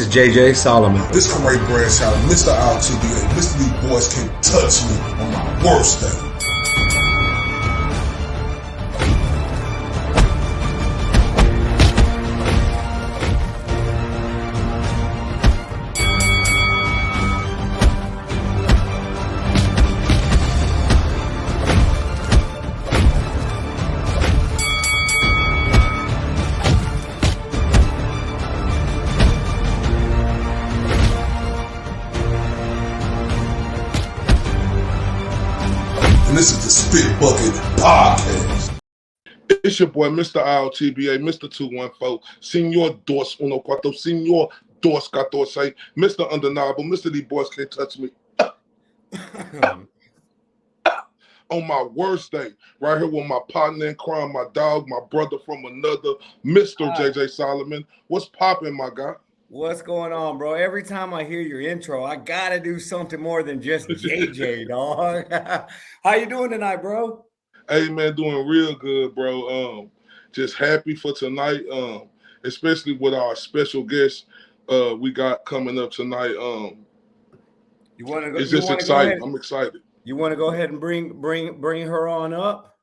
JJ Solomon. This Clare Bradshaw, Mr. RTBA, Mr. These boys can't touch me on my worst day. And this is the Spit Bucket Podcast. It's your boy, Mr. RTBA, Mr. 214, Senor Dos Uno Cuatro, Senor Dos Catorce, Mr. Undeniable, Mr. These boys can't touch me. On my worst day, right here with my partner in crime, my dog, my brother from another, Mr. JJ Solomon. What's popping, my guy? What's going on, bro? Every time I hear your intro, I gotta do something more than just JJ, dog. How you doing tonight, bro? Hey, man, doing real good, bro. Just happy for tonight, especially with our special guest we got coming up tonight. You want to go? It's just exciting. I'm excited. You want to go ahead and bring her on up?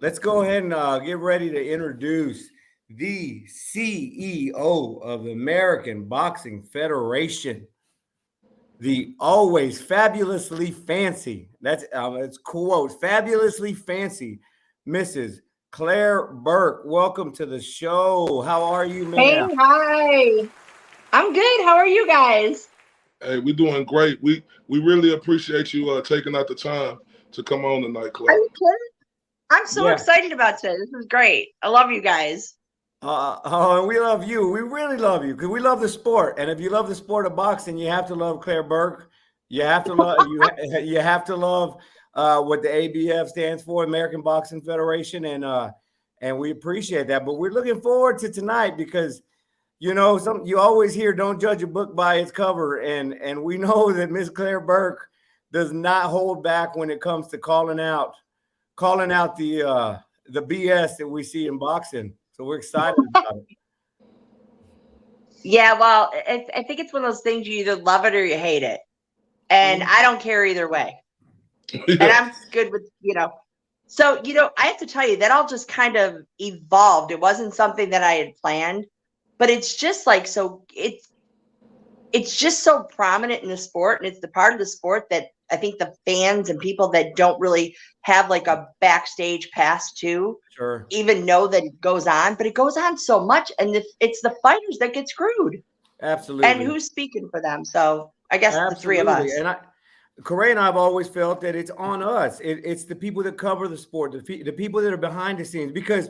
Let's go ahead and get ready to introduce the CEO of the American Boxing Federation, the always fabulously fancy, it's quote, fabulously fancy, Mrs. Clare Burke. Welcome to the show. How are you, man? Hey, hi. I'm good. How are you guys? Hey, we're doing great. We really appreciate you taking out the time to come on tonight, Clare. I'm so excited about today. This is great. I love you guys. We love you. We really love you because we love the sport. And if you love the sport of boxing, you have to love Clare Burke. You have to love you have to love what the ABF stands for, American Boxing Federation, and we appreciate that. But we're looking forward to tonight because you always hear don't judge a book by its cover, and we know that Miss Clare Burke does not hold back when it comes to calling out the BS that we see in boxing. So we're excited about it. Yeah, well, I think it's one of those things you either love it or you hate it. And I don't care either way. Yeah. And I'm good with, So, I have to tell you, that all just kind of evolved. It wasn't something that I had planned, but it's just like, so it's just so prominent in the sport. And it's the part of the sport that I think the fans and people that don't really have like a backstage pass to even know that it goes on, but it goes on so much. And it's the fighters that get screwed. Absolutely. And who's speaking for them? So I guess the three of us. And Corey and I have always felt that it's on us. It's the people that cover the sport, the people that are behind the scenes, because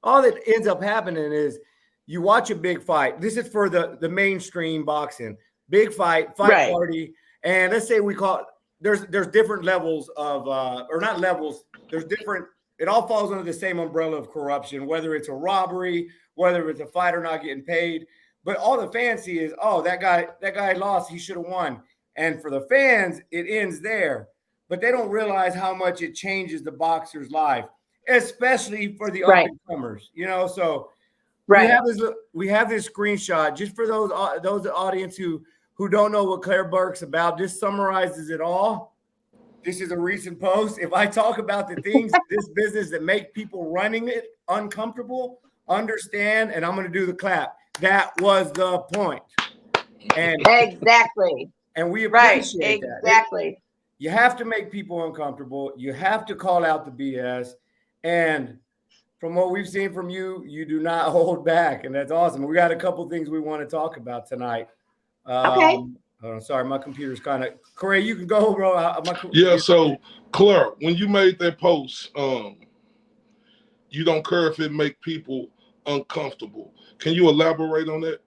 all that ends up happening is you watch a big fight. This is for the mainstream boxing, big fight party. And let's say we call it, there's different levels of, or not levels, there's different, it all falls under the same umbrella of corruption, whether it's a robbery, whether it's a fighter not getting paid. But all the fans see is, oh, that guy lost, he should have won. And for the fans, it ends there. But they don't realize how much it changes the boxer's life, especially for the up-and-comers, So we have this screenshot just for those audience who don't know what Clare Burke's about. This summarizes it all. This is a recent post. If I talk about the things in this business that make people running it uncomfortable, understand, and I'm going to do the clap. That was the point. And exactly. And we appreciate that. Exactly. You have to make people uncomfortable. You have to call out the BS. And from what we've seen from you, you do not hold back. And that's awesome. We got a couple things we want to talk about tonight. Okay. Sorry, my computer's kind of Corey. You can go, bro. So Clare, when you made that post, you don't care if it make people uncomfortable. Can you elaborate on that?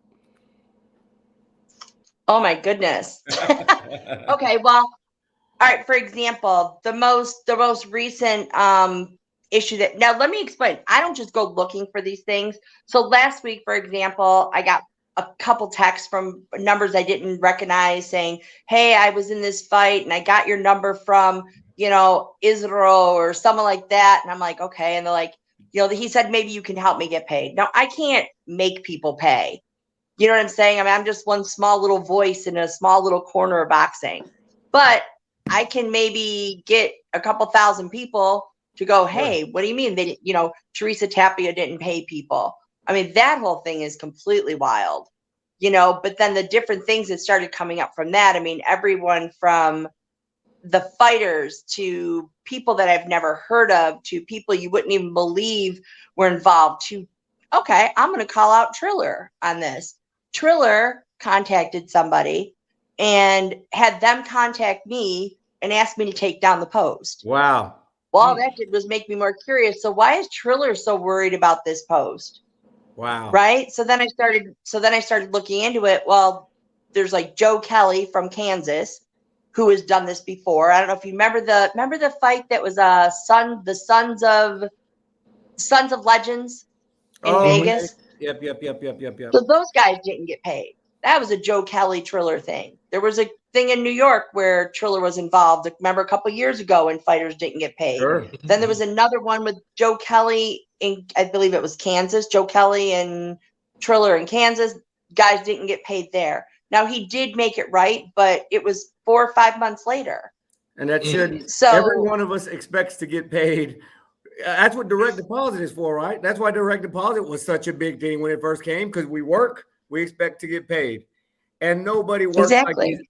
Oh my goodness. Okay, well, all right. For example, the most recent issue that now let me explain. I don't just go looking for these things. So last week, for example, I got a couple texts from numbers I didn't recognize saying, hey, I was in this fight and I got your number from, Israel or someone like that. And I'm like, okay. And they're like, he said, maybe you can help me get paid. Now I can't make people pay. You know what I'm saying? I mean, I'm just one small little voice in a small little corner of boxing, but I can maybe get a couple thousand people to go, hey, what do you mean they, Teresa Tapia didn't pay people? I mean, that whole thing is completely wild, but then the different things that started coming up from that. I mean, everyone from the fighters to people that I've never heard of to people you wouldn't even believe were involved to, okay, I'm going to call out Triller on this. Triller contacted somebody and had them contact me and ask me to take down the post. Wow. Well, all that did was make me more curious. So why is Triller so worried about this post? Wow. Right. So then I started looking into it. Well, there's like Joe Kelly from Kansas who has done this before. I don't know if you remember the fight that was the Sons of Legends in Vegas. Yep. So those guys didn't get paid. That was a Joe Kelly Triller thing. There was a thing in New York where Triller was involved. Remember a couple years ago when fighters didn't get paid. Sure. Then there was another one with Joe Kelly in, I believe it was Kansas. Joe Kelly and Triller in Kansas. Guys didn't get paid there. Now he did make it right, but it was 4 or 5 months later. And that should. So every one of us expects to get paid. That's what direct deposit is for, right? That's why direct deposit was such a big thing when it first came, because we work, we expect to get paid, and nobody works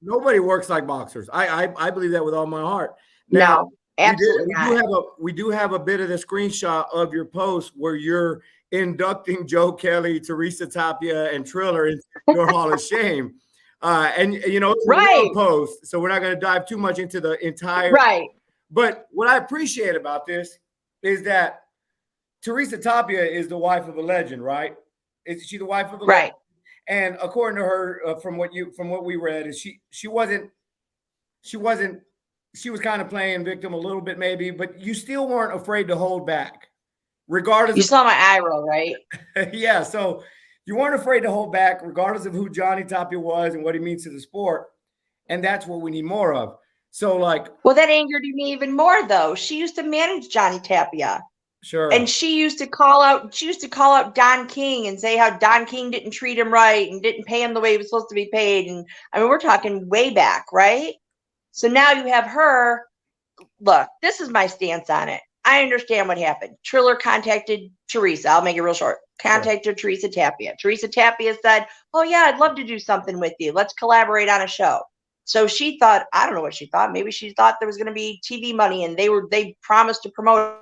nobody works like boxers. I believe that with all my heart. Now, no, absolutely we do have a bit of the screenshot of your post where you're inducting Joe Kelly, Teresa Tapia, and Triller into your Hall of Shame. And it's a long post, so we're not going to dive too much into the entire. Right. But what I appreciate about this is that Teresa Tapia is the wife of a legend, right? Is she the wife of a legend? Right. And according to her, from what we read, is she was kind of playing victim a little bit maybe, but you still weren't afraid to hold back, regardless. You saw my eye roll, right? Yeah. So you weren't afraid to hold back, regardless of who Johnny Tapia was and what he means to the sport, and that's what we need more of. So, well, that angered me even more, though. She used to manage Johnny Tapia. Sure. And she used to call out Don King and say how Don King didn't treat him right and didn't pay him the way he was supposed to be paid. And I mean, we're talking way back, right? So now you have her. Look, this is my stance on it. I understand what happened. Triller contacted Teresa. I'll make it real short. Contacted Teresa Tapia. Teresa Tapia said, "Oh yeah, I'd love to do something with you. Let's collaborate on a show." So she thought, I don't know what she thought. Maybe she thought there was going to be TV money, and they promised to promote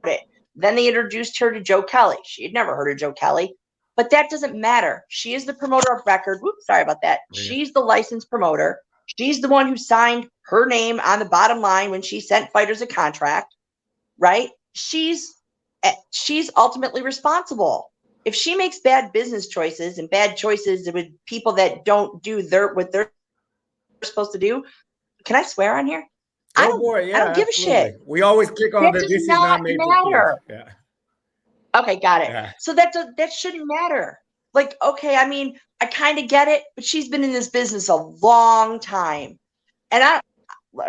it. Then they introduced her to Joe Kelly. She had never heard of Joe Kelly, but that doesn't matter. She is the promoter of record. Whoops, sorry about that. Yeah. She's the licensed promoter. She's the one who signed her name on the bottom line when she sent fighters a contract, right? She's ultimately responsible. If she makes bad business choices and bad choices with people that don't do what they're supposed to do, can I swear on here? I don't give a shit. We always click on that. This is not made for kids. Yeah. Okay, got it. Yeah. So that shouldn't matter. Like, okay, I mean, I kind of get it, but she's been in this business a long time, and I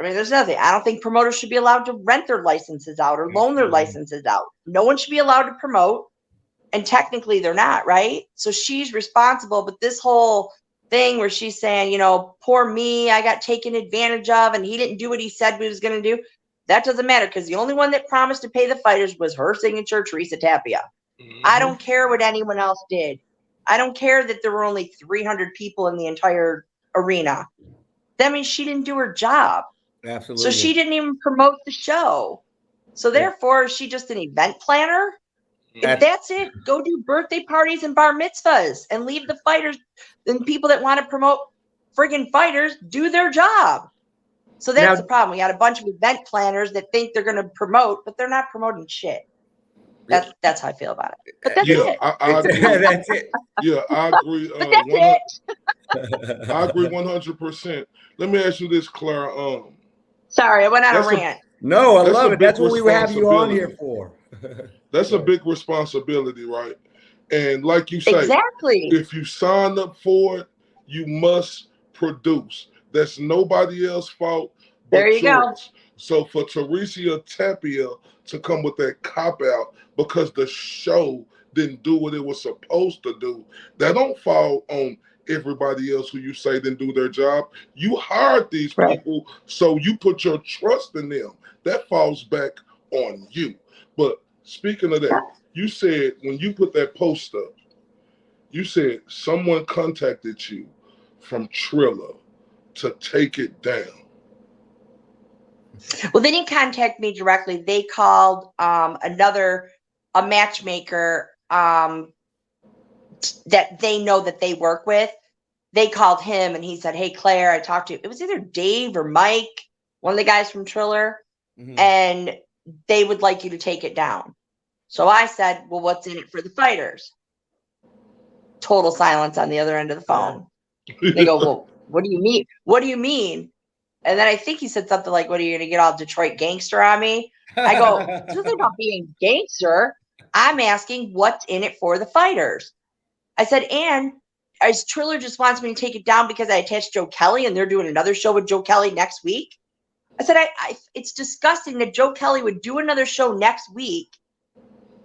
mean, there's nothing. I don't think promoters should be allowed to rent their licenses out or loan their licenses out. No one should be allowed to promote, and technically they're not, right? So she's responsible. But this whole thing where she's saying, poor me, I got taken advantage of, and he didn't do what he said he was going to do. That doesn't matter, because the only one that promised to pay the fighters was her signature, Teresa Tapia. Mm-hmm. I don't care what anyone else did. I don't care that there were only 300 people in the entire arena. That means she didn't do her job. Absolutely. So she didn't even promote the show. So therefore, is she just an event planner? If that's it, go do birthday parties and bar mitzvahs and leave the fighters and people that want to promote friggin' fighters do their job. So that's the problem. We got a bunch of event planners that think they're going to promote, but they're not promoting shit. That's how I feel about it. But that's it. I agree. That's it. Yeah, I agree. But that's it. I agree 100%. Let me ask you this, Clare. Sorry, I went on a rant. No, I love it. That's what we have you on here for. That's a big responsibility, right? And like you say, exactly. If you sign up for it, you must produce. That's nobody else's fault but there you yours. Go. So for Teresa Tapia to come with that cop out because the show didn't do what it was supposed to do, that don't fall on everybody else who you say didn't do their job. You hired these people, so you put your trust in them. That falls back on you. But speaking of that, you said when you put that post up, you said someone contacted you from Triller to take it down. Well, they didn't contact me directly. They called a matchmaker that they know that they work with. They called him and he said, "Hey, Claire, I talked to you." It was either Dave or Mike, one of the guys from Triller, and they would like you to take it down. So I said, "Well, what's in it for the fighters?" Total silence on the other end of the phone. They go, "Well, what do you mean? What do you mean?" And then I think he said something like, "What, are you going to get all Detroit gangster on me?" I go, "It's nothing about being gangster. I'm asking what's in it for the fighters." I said, "And as Triller just wants me to take it down because I attached Joe Kelly and they're doing another show with Joe Kelly next week." I said, it's disgusting that Joe Kelly would do another show next week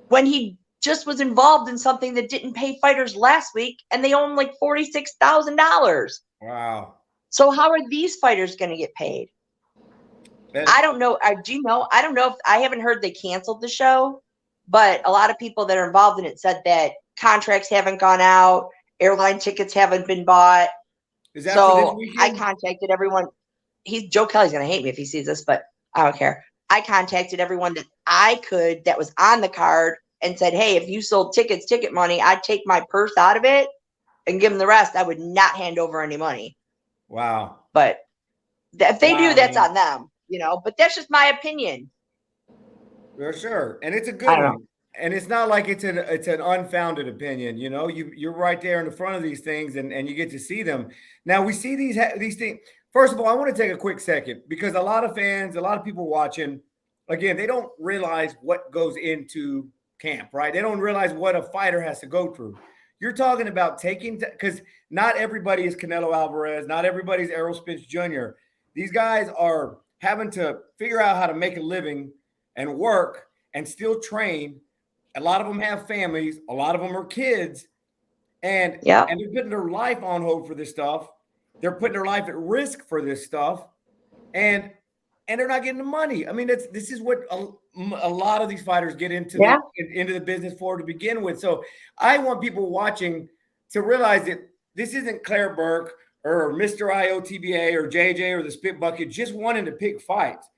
when he just was involved in something that didn't pay fighters last week and they own like $46,000. Wow. So how are these fighters going to get paid? I don't know. Do you know? I don't know if I haven't heard they canceled the show, but a lot of people that are involved in it said that contracts haven't gone out, airline tickets haven't been bought. Is that for this So weekend? I contacted everyone. Joe Kelly's going to hate me if he sees this, but I don't care. I contacted everyone that was on the card and said, "Hey, if you sold ticket money, I'd take my purse out of it and give them the rest. I would not hand over any money." Wow. But if they do, that's on them, but that's just my opinion. For sure. And it's a good one. And it's not like it's an unfounded opinion. You're right there in the front of these things and you get to see them. Now we see these things. First of all, I want to take a quick second because a lot of fans, a lot of people watching, again, they don't realize what goes into camp, right? They don't realize what a fighter has to go through. You're talking about because not everybody is Canelo Alvarez, not everybody's Errol Spence Jr. These guys are having to figure out how to make a living and work and still train. A lot of them have families, a lot of them are kids, and they're putting their life on hold for this stuff. They're putting their life at risk for this stuff, and they're not getting the money. I mean, this is what a lot of these fighters get into the business for to begin with. So I want people watching to realize that this isn't Clare Burke or Mr. IOTBA or JJ or the Spit Bucket just wanting to pick fights.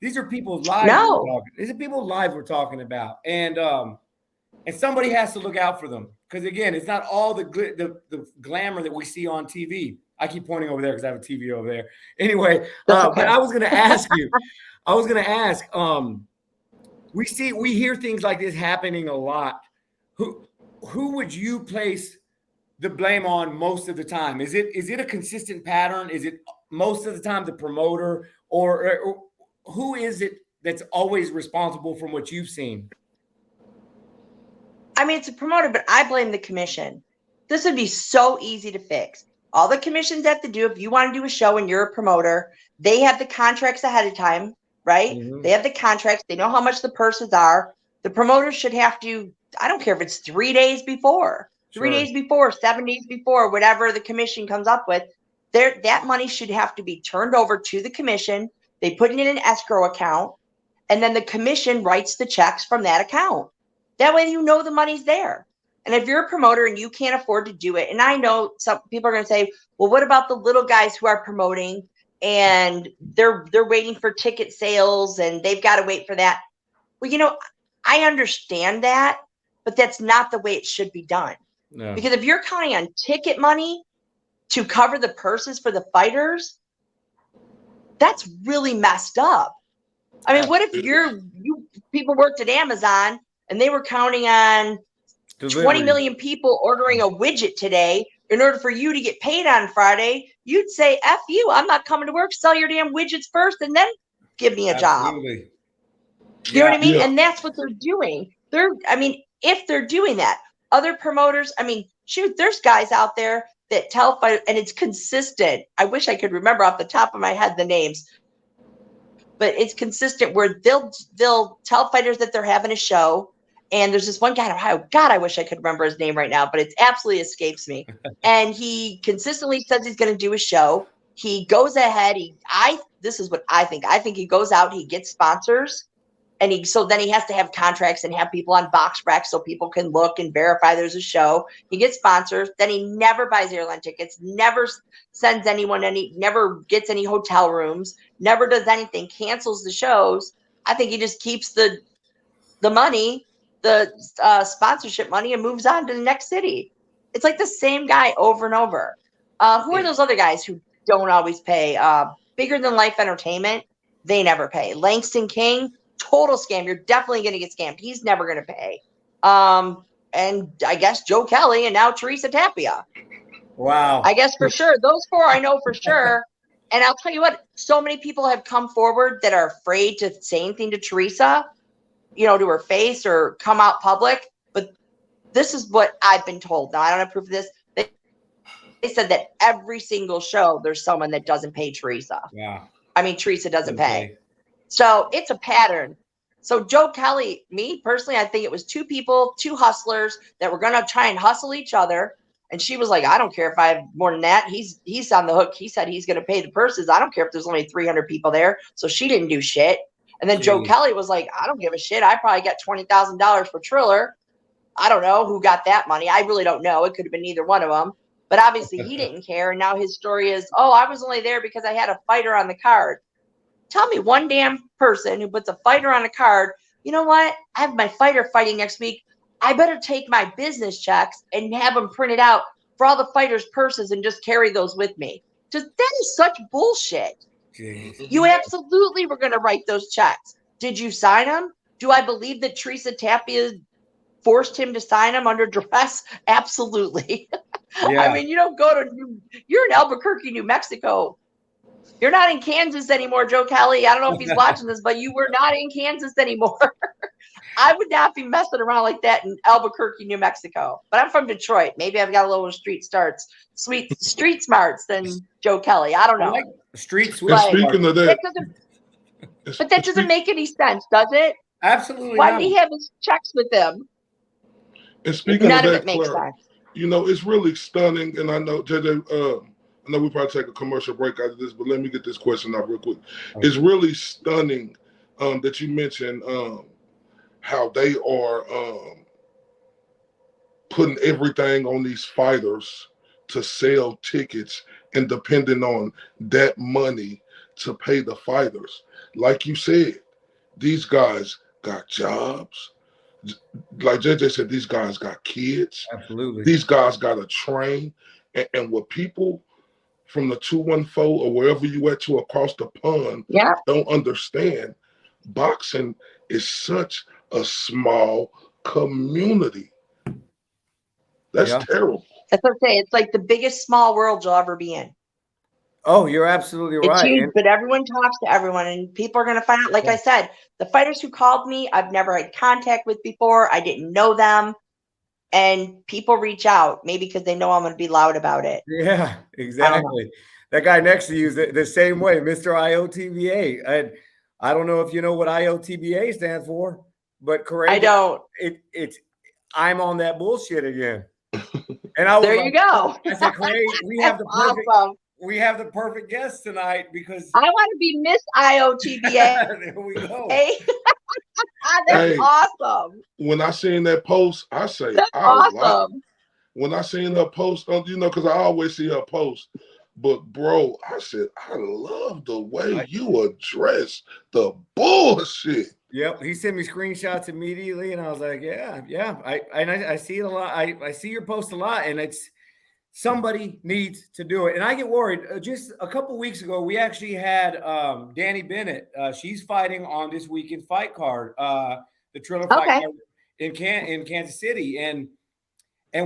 These are people's lives. These are people's lives we're talking about, and somebody has to look out for them because again, it's not all the glamour that we see on TV. I keep pointing over there because I have a TV over there. Anyway, but I was going to ask you. We hear things like this happening a lot. Who would you place the blame on most of the time? Is it a consistent pattern? Is it most of the time the promoter, or who is it that's always responsible from what you've seen? I mean, it's a promoter, but I blame the commission. This would be so easy to fix. All the commissions have to do, if you want to do a show and you're a promoter, they have the contracts ahead of time, right? Mm-hmm. They have the contracts. They know how much the purses are. The promoter should have to, I don't care if it's 3 days before, 3 days before, 7 days before, whatever the commission comes up with, that money should have to be turned over to the commission. They put it in an escrow account, and then the commission writes the checks from that account. That way you know the money's there. And if you're a promoter and you can't afford to do it, and I know some people are going to say, well, what about the little guys who are promoting and they're waiting for ticket sales and they've got to wait for that? Well, I understand that, but that's not the way it should be done. No. Because if you're counting on ticket money to cover the purses for the fighters, that's really messed up. I mean, what if you people worked at Amazon and they were counting on 20 million people ordering a widget today in order for you to get paid on Friday? You'd say, F you, I'm not coming to work. Sell your damn widgets first and then give me a job. You know what I mean? Yeah. And that's what they're doing. If they're doing that, other promoters, shoot, there's guys out there that tell fighters, and it's consistent. I wish I could remember off the top of my head the names, but it's consistent where they'll tell fighters that they're having a show, And there's this one guy in Ohio. God, I wish I could remember his name right now, but it absolutely escapes me. And he consistently says he's going to do a show. He goes ahead. This is what I think. I think he goes out, he gets sponsors, and then he has to have contracts and have people on box racks so people can look and verify there's a show. He gets sponsors. Then he never buys airline tickets, never sends anyone never gets any hotel rooms, never does anything, cancels the shows. I think he just keeps the money, the sponsorship money, and moves on to the next city. It's like the same guy over and over. Who are those other guys who don't always pay? Bigger Than Life Entertainment, they never pay. Langston King, total scam. You're definitely going to get scammed. He's never going to pay. And I guess Joe Kelly and now Teresa Tapia. Wow. I guess for sure. Those four I know for sure. And I'll tell you what, so many people have come forward that are afraid to say anything to Teresa, to her face or come out public. But this is what I've been told. Now, I don't have proof of this. They said that every single show, there's someone that doesn't pay Teresa. Yeah. I mean, Teresa doesn't pay. So it's a pattern. So Joe Kelly, me personally, I think it was two hustlers that were going to try and hustle each other. And she was like, I don't care if I have more than that. He's on the hook. He said he's going to pay the purses. I don't care if there's only 300 people there. So she didn't do shit. And then Joe Kelly was like, I don't give a shit. I probably got $20,000 for Triller. I don't know who got that money. I really don't know. It could have been either one of them. But obviously he didn't care. And now his story is, I was only there because I had a fighter on the card. Tell me one damn person who puts a fighter on a card. You know what? I have my fighter fighting next week. I better take my business checks and have them printed out for all the fighters' purses and just carry those with me. That is such bullshit. Jeez. You absolutely were going to write those checks. Did you sign them? Do I believe that Teresa Tapia forced him to sign them under duress? Absolutely. Yeah. I mean, you don't you're in Albuquerque, New Mexico. You're not in Kansas anymore, Joe Kelly. I don't know if he's watching this, but you were not in Kansas anymore. I would not be messing around like that in Albuquerque, New Mexico. But I'm from Detroit. Maybe I've got a little street smarts than Joe Kelly. I don't know. Like street sweet. Speaking of that, that doesn't make any sense, does it? Absolutely. Why did he have his checks with him? And speaking None of of that, it makes Clare, sense. it's really stunning. And I know, JJ, I know we probably take a commercial break out of this, but let me get this question out real quick. Okay. It's really stunning that you mentioned how they are putting everything on these fighters to sell tickets and depending on that money to pay the fighters. Like you said, these guys got jobs. Like JJ said, these guys got kids. Absolutely. These guys got to train. And what people from the 214 or wherever you at to across the pond don't understand, boxing is such a small community. That's terrible. That's what I'm saying. It's like the biggest small world you'll ever be in. Oh, you're absolutely right. It's huge, but everyone talks to everyone, and people are going to find out. Like I said, the fighters who called me, I've never had contact with before. I didn't know them. And people reach out, maybe because they know I'm going to be loud about it. Yeah, exactly. That guy next to you is the same way, Mr. IOTBA. And I don't know if you know what IOTBA stands for, but correct. I don't. It's I'm on that bullshit again. And I was there you go. I said, Clay, we have the perfect. Awesome. We have the perfect guest tonight because I want to be Miss IOTBA. There we go. Hey. That's awesome. When I seen that post, I say, that's awesome. When I seen her post, because I always see her post, but bro, I said, I love the way you address the bullshit. Yep, he sent me screenshots immediately, and I was like, yeah. I see it a lot. I see your post a lot, and it's. Somebody needs to do it. And I get worried. Just a couple weeks ago, we actually had Danny Bennett. She's fighting on this weekend fight card, the Triller fight card in Kansas City. And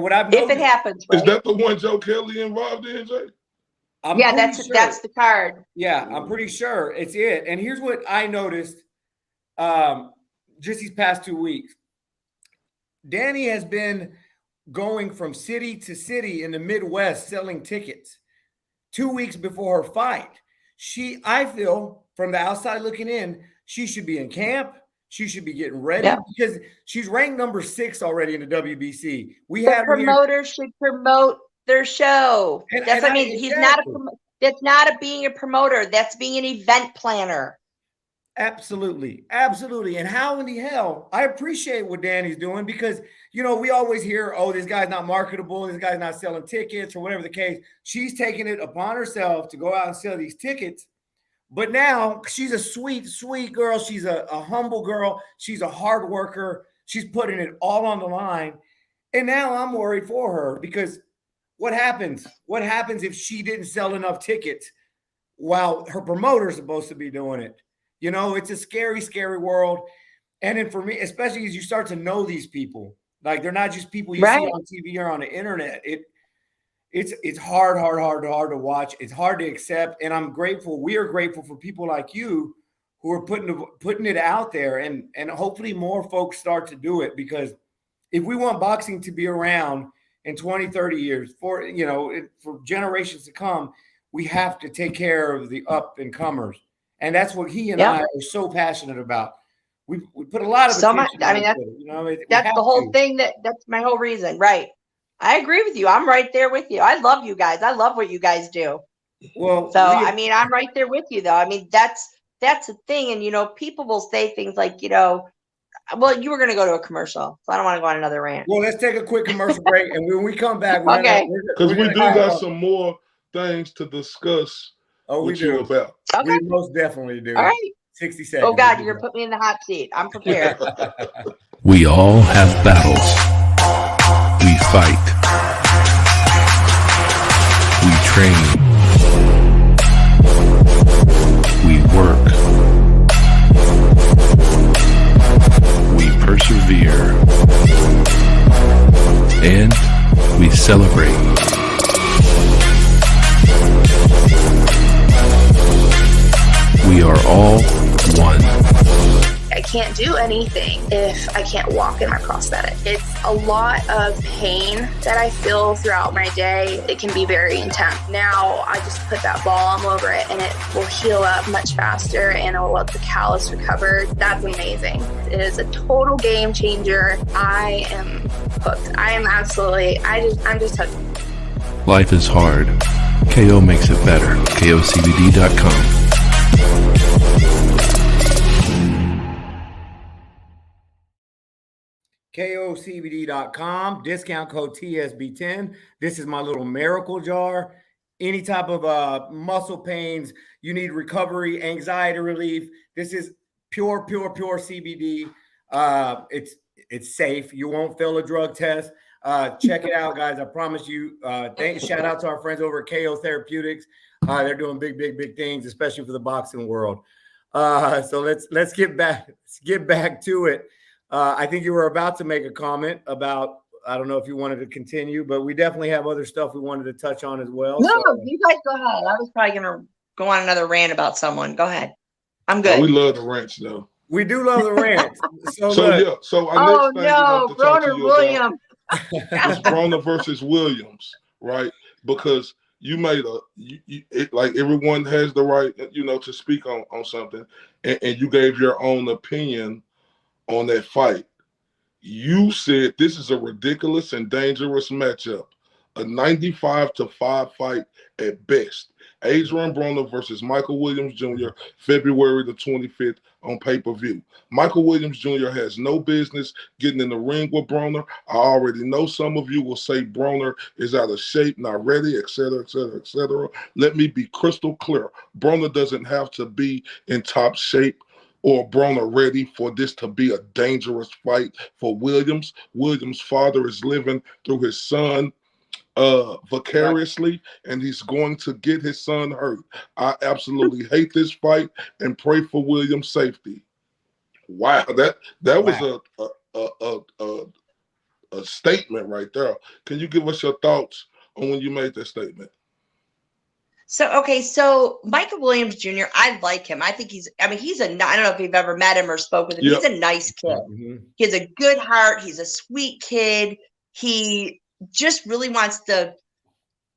what I've noticed, if it happens, right? Is that the one Joe Kelly involved in, Jay? That's the card. Yeah, I'm pretty sure it's it. And here's what I noticed just these past 2 weeks. Danny has been going from city to city in the Midwest selling tickets 2 weeks before her fight. I feel from the outside looking in, she should be in camp. She should be getting ready because she's ranked number 6 already in the WBC. We The have promoters should promote their show. That's what I mean. He's not that's not being a promoter. That's being an event planner. Absolutely. Absolutely. And how in the hell, I appreciate what Danny's doing because, you know, we always hear, oh, this guy's not marketable. This guy's not selling tickets or whatever the case. She's taking it upon herself to go out and sell these tickets. But now she's a sweet, sweet girl. She's a humble girl. She's a hard worker. She's putting it all on the line. And now I'm worried for her because what happens? What happens if she didn't sell enough tickets while her promoter's supposed to be doing it? You know, it's a scary, scary world. And then for me, especially as you start to know these people, like they're not just people you see on TV or on the internet. It's hard to watch. It's hard to accept. And I'm grateful. We are grateful for people like you who are putting it out there. And hopefully more folks start to do it because if we want boxing to be around in 20, 30 years for generations to come, we have to take care of the up and comers. And that's what he and I are so passionate about. We put a lot of attention I mean, that's the whole thing. That's my whole reason. Right. I agree with you. I'm right there with you. I love you guys. I love what you guys do. Well, so I mean, I'm right there with you though. I mean, that's the thing. And, you know, people will say things like, you know, well, you were going to go to a commercial, so I don't want to go on another rant. Well, let's take a quick commercial break. And when we come back, because we do got some more things to discuss. Oh, we do. About. Okay. We most definitely do. All right. 60 seconds. Oh, God, you're going to put me in the hot seat. I'm prepared. We all have battles. We fight. We train. We work. We persevere. And we celebrate. We are all one. I can't do anything if I can't walk in my prosthetic. It's a lot of pain that I feel throughout my day. It can be very intense. Now I just put that balm over it and it will heal up much faster and it will let the callus recover. That's amazing. It is a total game changer. I am hooked. I'm just hooked. Life is hard. KO makes it better. KOCBD.com. KOCBD.com, discount code TSB10. This is my little miracle jar. Any type of muscle pains, you need recovery, anxiety relief. This is pure CBD. It's safe. You won't fail a drug test. Check it out, guys. I promise you. Shout out to our friends over at KO Therapeutics. They're doing big things, especially for the boxing world. So let's get back to it. I think you were about to make a comment about, I don't know if you wanted to continue, but we definitely have other stuff we wanted to touch on as well. No, you guys go ahead. I was probably going to go on another rant about someone. Go ahead. I'm good. We love the rants, though. We do love the rants. So our next thing Broner Williams. Is Broner versus Williams, right? Because you made like everyone has the right, to speak on something, and you gave your own opinion on that fight. You said this is a ridiculous and dangerous matchup, a 95-5 fight at best. Adrian Broner versus Michael Williams Jr., February the 25th on pay-per-view. Michael Williams Jr. has no business getting in the ring with Broner. I already know some of you will say Broner is out of shape, not ready, etc., etc., etc. Let me be crystal clear. Broner doesn't have to be in top shape or Broner ready for this to be a dangerous fight for Williams. Williams' father is living through his son vicariously, and he's going to get his son hurt. I absolutely hate this fight and pray for Williams' safety. Wow, that was a statement right there. Can you give us your thoughts on when you made that statement? So Michael Williams Jr., I like him. I think I don't know if you've ever met him or spoke with him. Yep. He's a nice kid. Mm-hmm. He has a good heart. He's a sweet kid. He just really wants to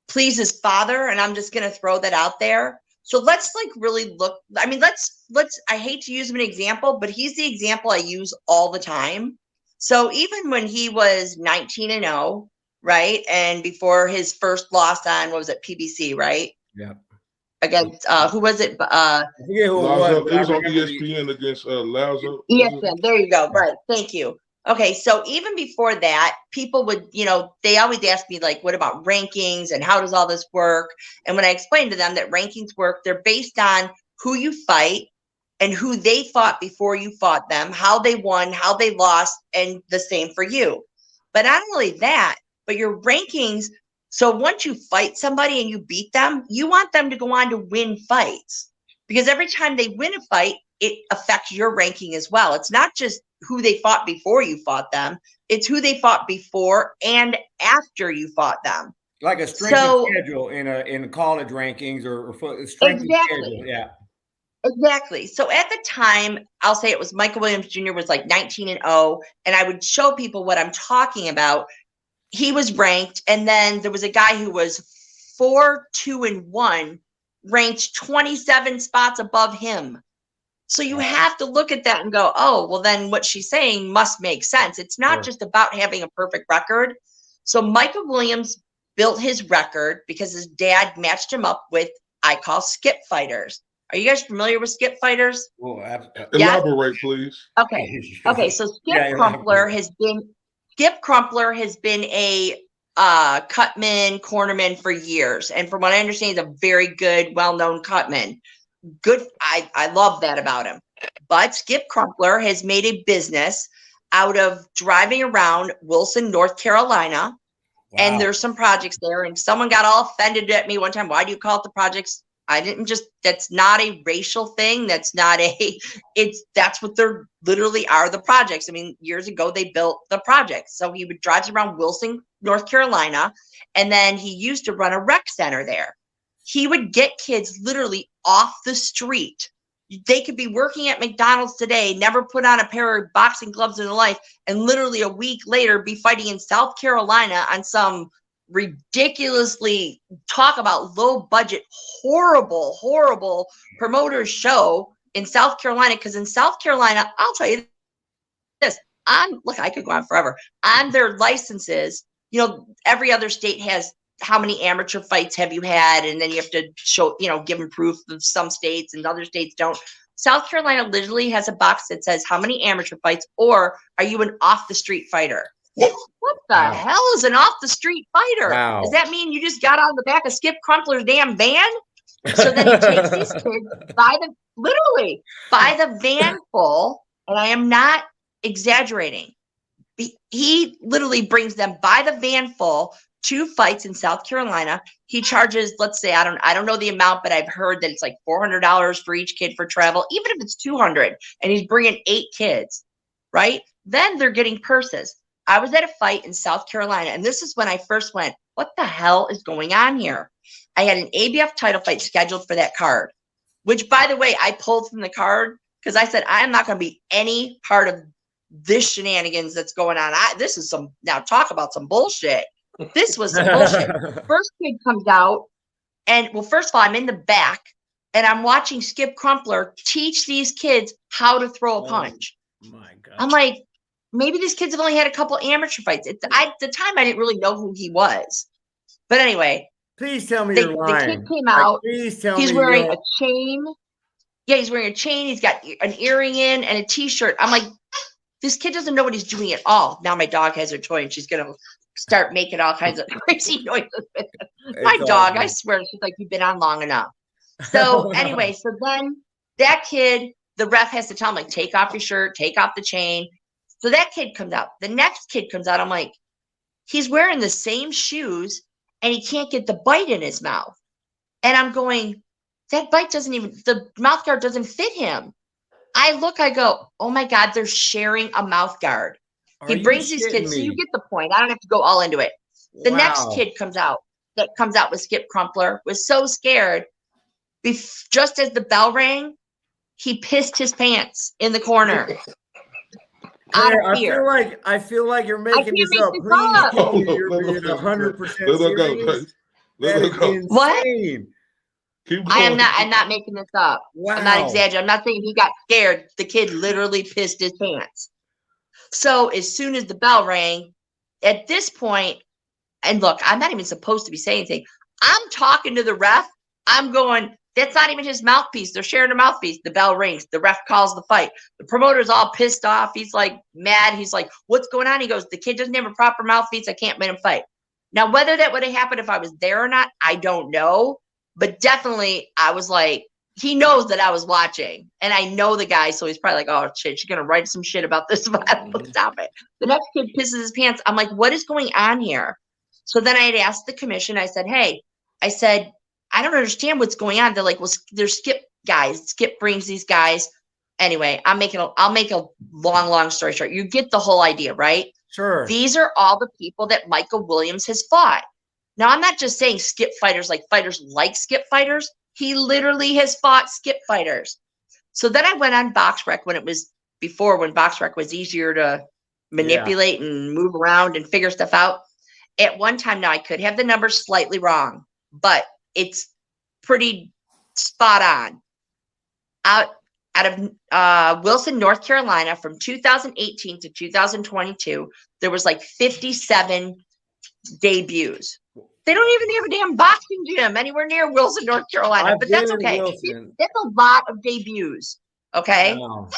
please his father. And I'm just going to throw that out there. So let's like really look. I mean, let's. I hate to use him an example, but he's the example I use all the time. So even when he was 19-0, right, and before his first loss on what was it, PBC, right? Yeah. Against who was it? I forget who it was. Lazo, but it I was on remember ESPN against Lazo. ESPN. There you go. Right. Thank you. Okay, so even before that, people would, they always ask me, like, what about rankings and how does all this work? And when I explained to them that rankings work, they're based on who you fight and who they fought before you fought them, how they won, how they lost, and the same for you. But not only that, but your rankings. So once you fight somebody and you beat them, you want them to go on to win fights, because every time they win a fight, it affects your ranking as well. It's not just who they fought before you fought them. It's who they fought before and after you fought them. like a strength of schedule in college rankings or strength of schedule. Yeah. Exactly. So at the time, I'll say it was Michael Williams Jr. was like 19-0, and I would show people what I'm talking about. He was ranked, and then there was a guy who was 4-2-1, ranked 27 spots above him. So you have to look at that and go, oh, well, then what she's saying must make sense. It's not just about having a perfect record. So Michael Williams built his record because his dad matched him up with, I call, skip fighters. Are you guys familiar with skip fighters? Well, elaborate, please. Okay. So Skip Crumpler has been a cutman, cornerman for years. And from what I understand, he's a very good, well-known cutman. Good. I love that about him. But Skip Crumpler has made a business out of driving around Wilson, North Carolina. Wow. And there's some projects there. And someone got all offended at me one time. Why do you call it the projects? I didn't just, that's not a racial thing. That's what they're literally are, the projects. I mean, years ago, they built the projects. So he would drive around Wilson, North Carolina. And then he used to run a rec center there. He would get kids literally off the street. They could be working at McDonald's today, never put on a pair of boxing gloves in their life, and literally a week later be fighting in South Carolina on some ridiculously, talk about low budget, horrible promoter show in South Carolina. Because in South Carolina, I'll tell you this, I could go on forever. On their licenses, every other state has how many amateur fights have you had, and then you have to show, give them proof of some states, and other states don't. South Carolina literally has a box that says how many amateur fights, or are you an off the street fighter? What the hell is an off the street fighter? Wow. Does that mean you just got on the back of Skip Crumpler's damn van? So then he takes these kids by the van full, and I am not exaggerating. He literally brings them by the van full, 2 fights in South Carolina. He charges, let's say, I don't know the amount, but I've heard that it's like $400 for each kid for travel, even if it's $200, and he's bringing 8 kids, right? Then they're getting purses. I was at a fight in South Carolina, and this is when I first went, what the hell is going on here? I had an ABF title fight scheduled for that card, which, by the way, I pulled from the card because I said, I am not going to be any part of this shenanigans that's going on. This is now talk about some bullshit. This was some bullshit. First kid comes out, and first of all, I'm in the back, and I'm watching Skip Crumpler teach these kids how to throw a punch. My God. I'm like, maybe these kids have only had a couple amateur fights. At the time, I didn't really know who he was. But anyway. Please tell me you're lying. The kid came out. Please tell he's me wearing a chain. Yeah, he's wearing a chain. He's got an earring in and a T-shirt. I'm like, this kid doesn't know what he's doing at all. Now my dog has her toy, and she's going to start making all kinds of crazy noises with it. My dog, I swear, she's like, you've been on long enough. So anyway, so then that kid, the ref has to tell him, like, take off your shirt, take off the chain. So that kid comes out. The next kid comes out. I'm like, he's wearing the same shoes, and he can't get the bite in his mouth. And I'm going, that bite the mouth guard doesn't fit him. I go, oh my God, they're sharing a mouth guard. He brings these kids. So you get the point. I don't have to go all into it. The next kid comes out with Skip Crumpler, was so scared. Just as the bell rang, he pissed his pants in the corner. Claire, I feel like you're making this up. Please tell me you're being 100% serious. What? Keep I'm going. not making this up. Wow. I'm not exaggerating. I'm not saying he got scared. The kid literally pissed his pants. So as soon as the bell rang, at this point, and look, I'm not even supposed to be saying anything. I'm talking to the ref. I'm going, that's not even his mouthpiece. They're sharing a mouthpiece. The bell rings. The ref calls the fight. The promoter's all pissed off. He's like mad. He's like, what's going on? He goes, the kid doesn't have a proper mouthpiece. I can't let him fight. Now, whether that would have happened if I was there or not, I don't know. But definitely, I was like, he knows that I was watching. And I know the guy, so he's probably like, oh, shit, she's going to write some shit about this. Stop it. The next kid pisses his pants. I'm like, what is going on here? So then I had asked the commission. I said, hey, I said, I don't understand what's going on. They're like, well, there's Skip guys. Skip brings these guys. Anyway, I'll make a long story short. You get the whole idea, right? Sure. These are all the people that Michael Williams has fought. Now, I'm not just saying Skip fighters like Skip fighters. He literally has fought Skip fighters. So then I went on BoxRec when BoxRec was easier to manipulate and move around and figure stuff out. At one time, now I could have the numbers slightly wrong, but it's pretty spot on. Out of Wilson, North Carolina, from 2018 to 2022, there was like 57 debuts. They don't even have a damn boxing gym anywhere near Wilson, North Carolina, but that's okay. That's a lot of debuts, okay? Wow.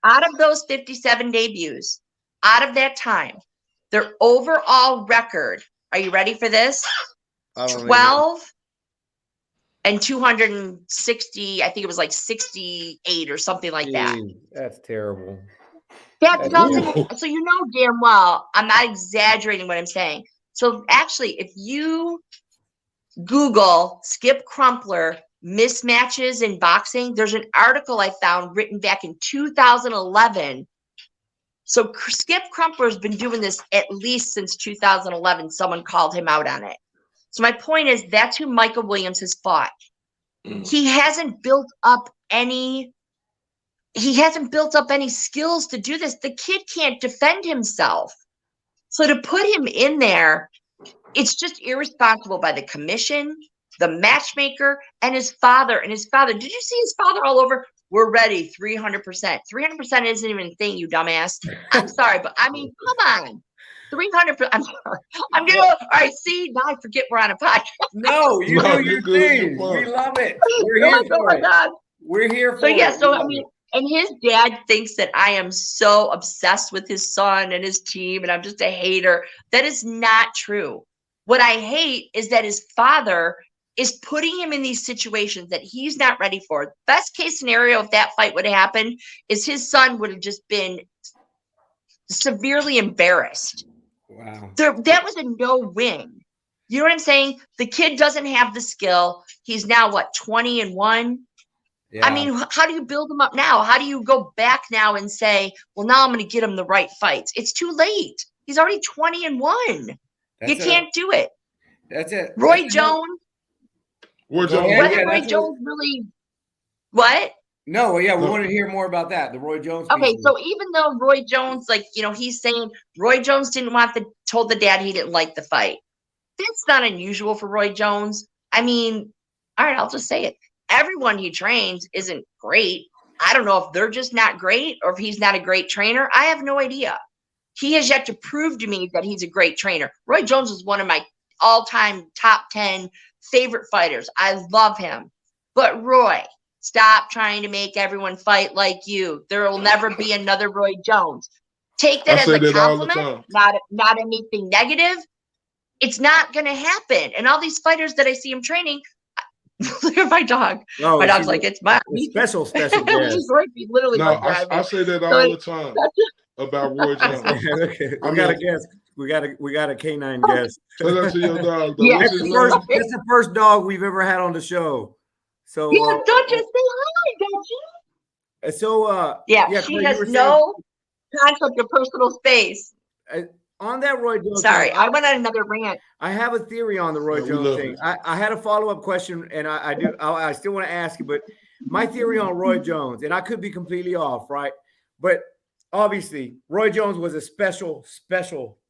Out of those 57 debuts, out of that time, their overall record, are you ready for this? 12 and 260, I think it was like 68 or something like that. That's terrible. That doesn't, so you know damn well, I'm not exaggerating what I'm saying. So actually, if you Google Skip Crumpler mismatches in boxing, there's an article I found written back in 2011. So Skip Crumpler's been doing this at least since 2011. Someone called him out on it. So my point is, that's who Michael Williams has fought. He hasn't built up any skills to do this. The kid can't defend himself. So to put him in there, it's just irresponsible by the commission, the matchmaker, and his father. And his father, did you see his father all over? We're ready, 300%. 300% isn't even a thing, you dumbass. I'm sorry, but I mean, come on. 300%. I'm sorry. I'm gonna. All right. See, now I forget we're on a podcast. No, you do your thing. We love it. We're here for it. God. We're here for it. So yeah. So I mean, and his dad thinks that I am so obsessed with his son and his team, and I'm just a hater. That is not true. What I hate is that his father is putting him in these situations that he's not ready for. Best case scenario, if that fight would have happened, is his son would have just been severely embarrassed. Wow. That was a no-win. You know what I'm saying? The kid doesn't have the skill. He's now, 20-1? Yeah. I mean, how do you build him up now? How do you go back now and say, well, now I'm going to get him the right fights? It's too late. He's already 20-1. You can't do it. That's it. Roy Jones. Whether Roy Jones really – what? No, yeah, we want to hear more about that. The Roy Jones. Okay, so even though Roy Jones, he's saying Roy Jones told the dad he didn't like the fight. That's not unusual for Roy Jones. I mean, all right, I'll just say it. Everyone he trains isn't great. I don't know if they're just not great or if he's not a great trainer. I have no idea. He has yet to prove to me that he's a great trainer. Roy Jones is one of my all-time top 10 favorite fighters. I love him. But Roy, stop trying to make everyone fight like you. There will never be another Roy Jones. Take that as a compliment, not anything negative. It's not going to happen. And all these fighters that I see him training, look at my dog. My dog's like, it's my special guest. Literally, no, I say that all the time about Roy Jones. Okay. We got a guest. We got a canine guest. Say that to your dog. Though. Yeah, that's the first dog we've ever had on the show. So yeah, don't just say hi, don't you? So she has no concept of personal space. On that Roy Jones. Sorry, I went on another rant. I have a theory on the Roy Jones thing. I had a follow-up question, and I still want to ask you, but my theory on Roy Jones, and I could be completely off, right? But obviously, Roy Jones was a special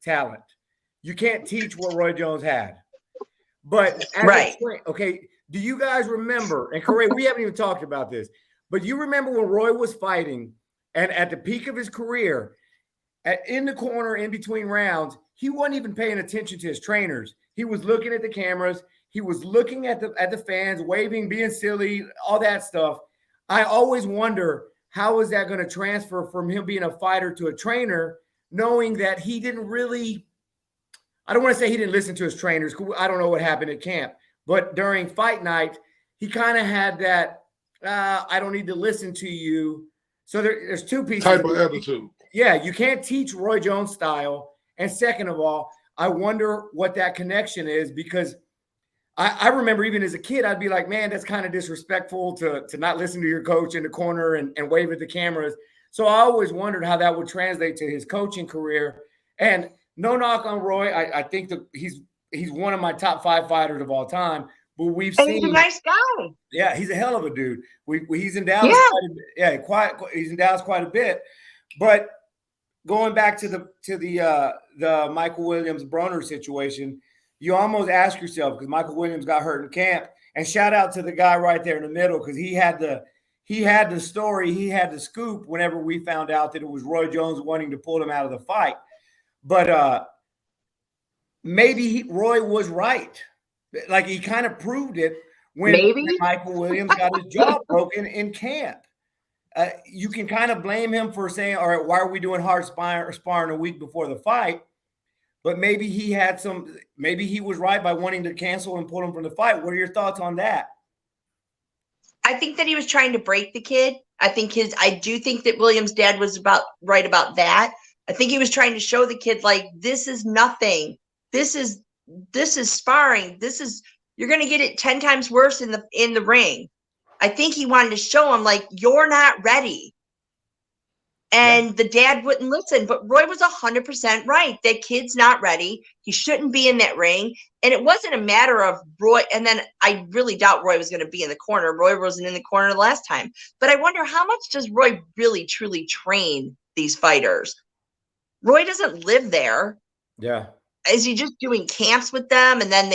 talent. You can't teach what Roy Jones had. But okay, do you guys remember? And Corey, we haven't even talked about this, but you remember when Roy was fighting, and at the peak of his career, in the corner, in between rounds, he wasn't even paying attention to his trainers. He was looking at the cameras. He was looking at the fans, waving, being silly, all that stuff. I always wonder, how is that going to transfer from him being a fighter to a trainer, knowing that he didn't really, I don't want to say he didn't listen to his trainers. I don't know what happened at camp, but during fight night, he kind of had that, I don't need to listen to you. So there's two pieces. Type of attitude. Yeah, you can't teach Roy Jones style. And second of all, I wonder what that connection is, because I remember even as a kid, I'd be like, man, that's kind of disrespectful to not listen to your coach in the corner and wave at the cameras. So I always wondered how that would translate to his coaching career. And no knock on Roy. I think that he's one of my top 5 fighters of all time. But we've seen he's a nice guy. Yeah, he's a hell of a dude. He's in Dallas. He's in Dallas quite a bit. But going back to the Michael Williams Broner situation, you almost ask yourself, because Michael Williams got hurt in camp, and shout out to the guy right there in the middle, because he had the story, he had the scoop whenever we found out that it was Roy Jones wanting to pull him out of the fight. But maybe Roy was right. Like, he kind of proved it when Michael Williams got his jaw broken in camp. You can kind of blame him for saying, all right, why are we doing hard sparring a week before the fight? But maybe maybe he was right by wanting to cancel and pull him from the fight. What are your thoughts on that? I think that he was trying to break the kid. I do think that Williams' dad was right about that. I think he was trying to show the kid, like, this is nothing. This is sparring. You're going to get it 10 times worse in the ring. I think he wanted to show him, like, you're not ready. And the dad wouldn't listen. But Roy was 100% right. That kid's not ready. He shouldn't be in that ring. And it wasn't a matter of Roy. And then I really doubt Roy was going to be in the corner. Roy wasn't in the corner the last time. But I wonder, how much does Roy really, truly train these fighters? Roy doesn't live there. Yeah. Is he just doing camps with them? And then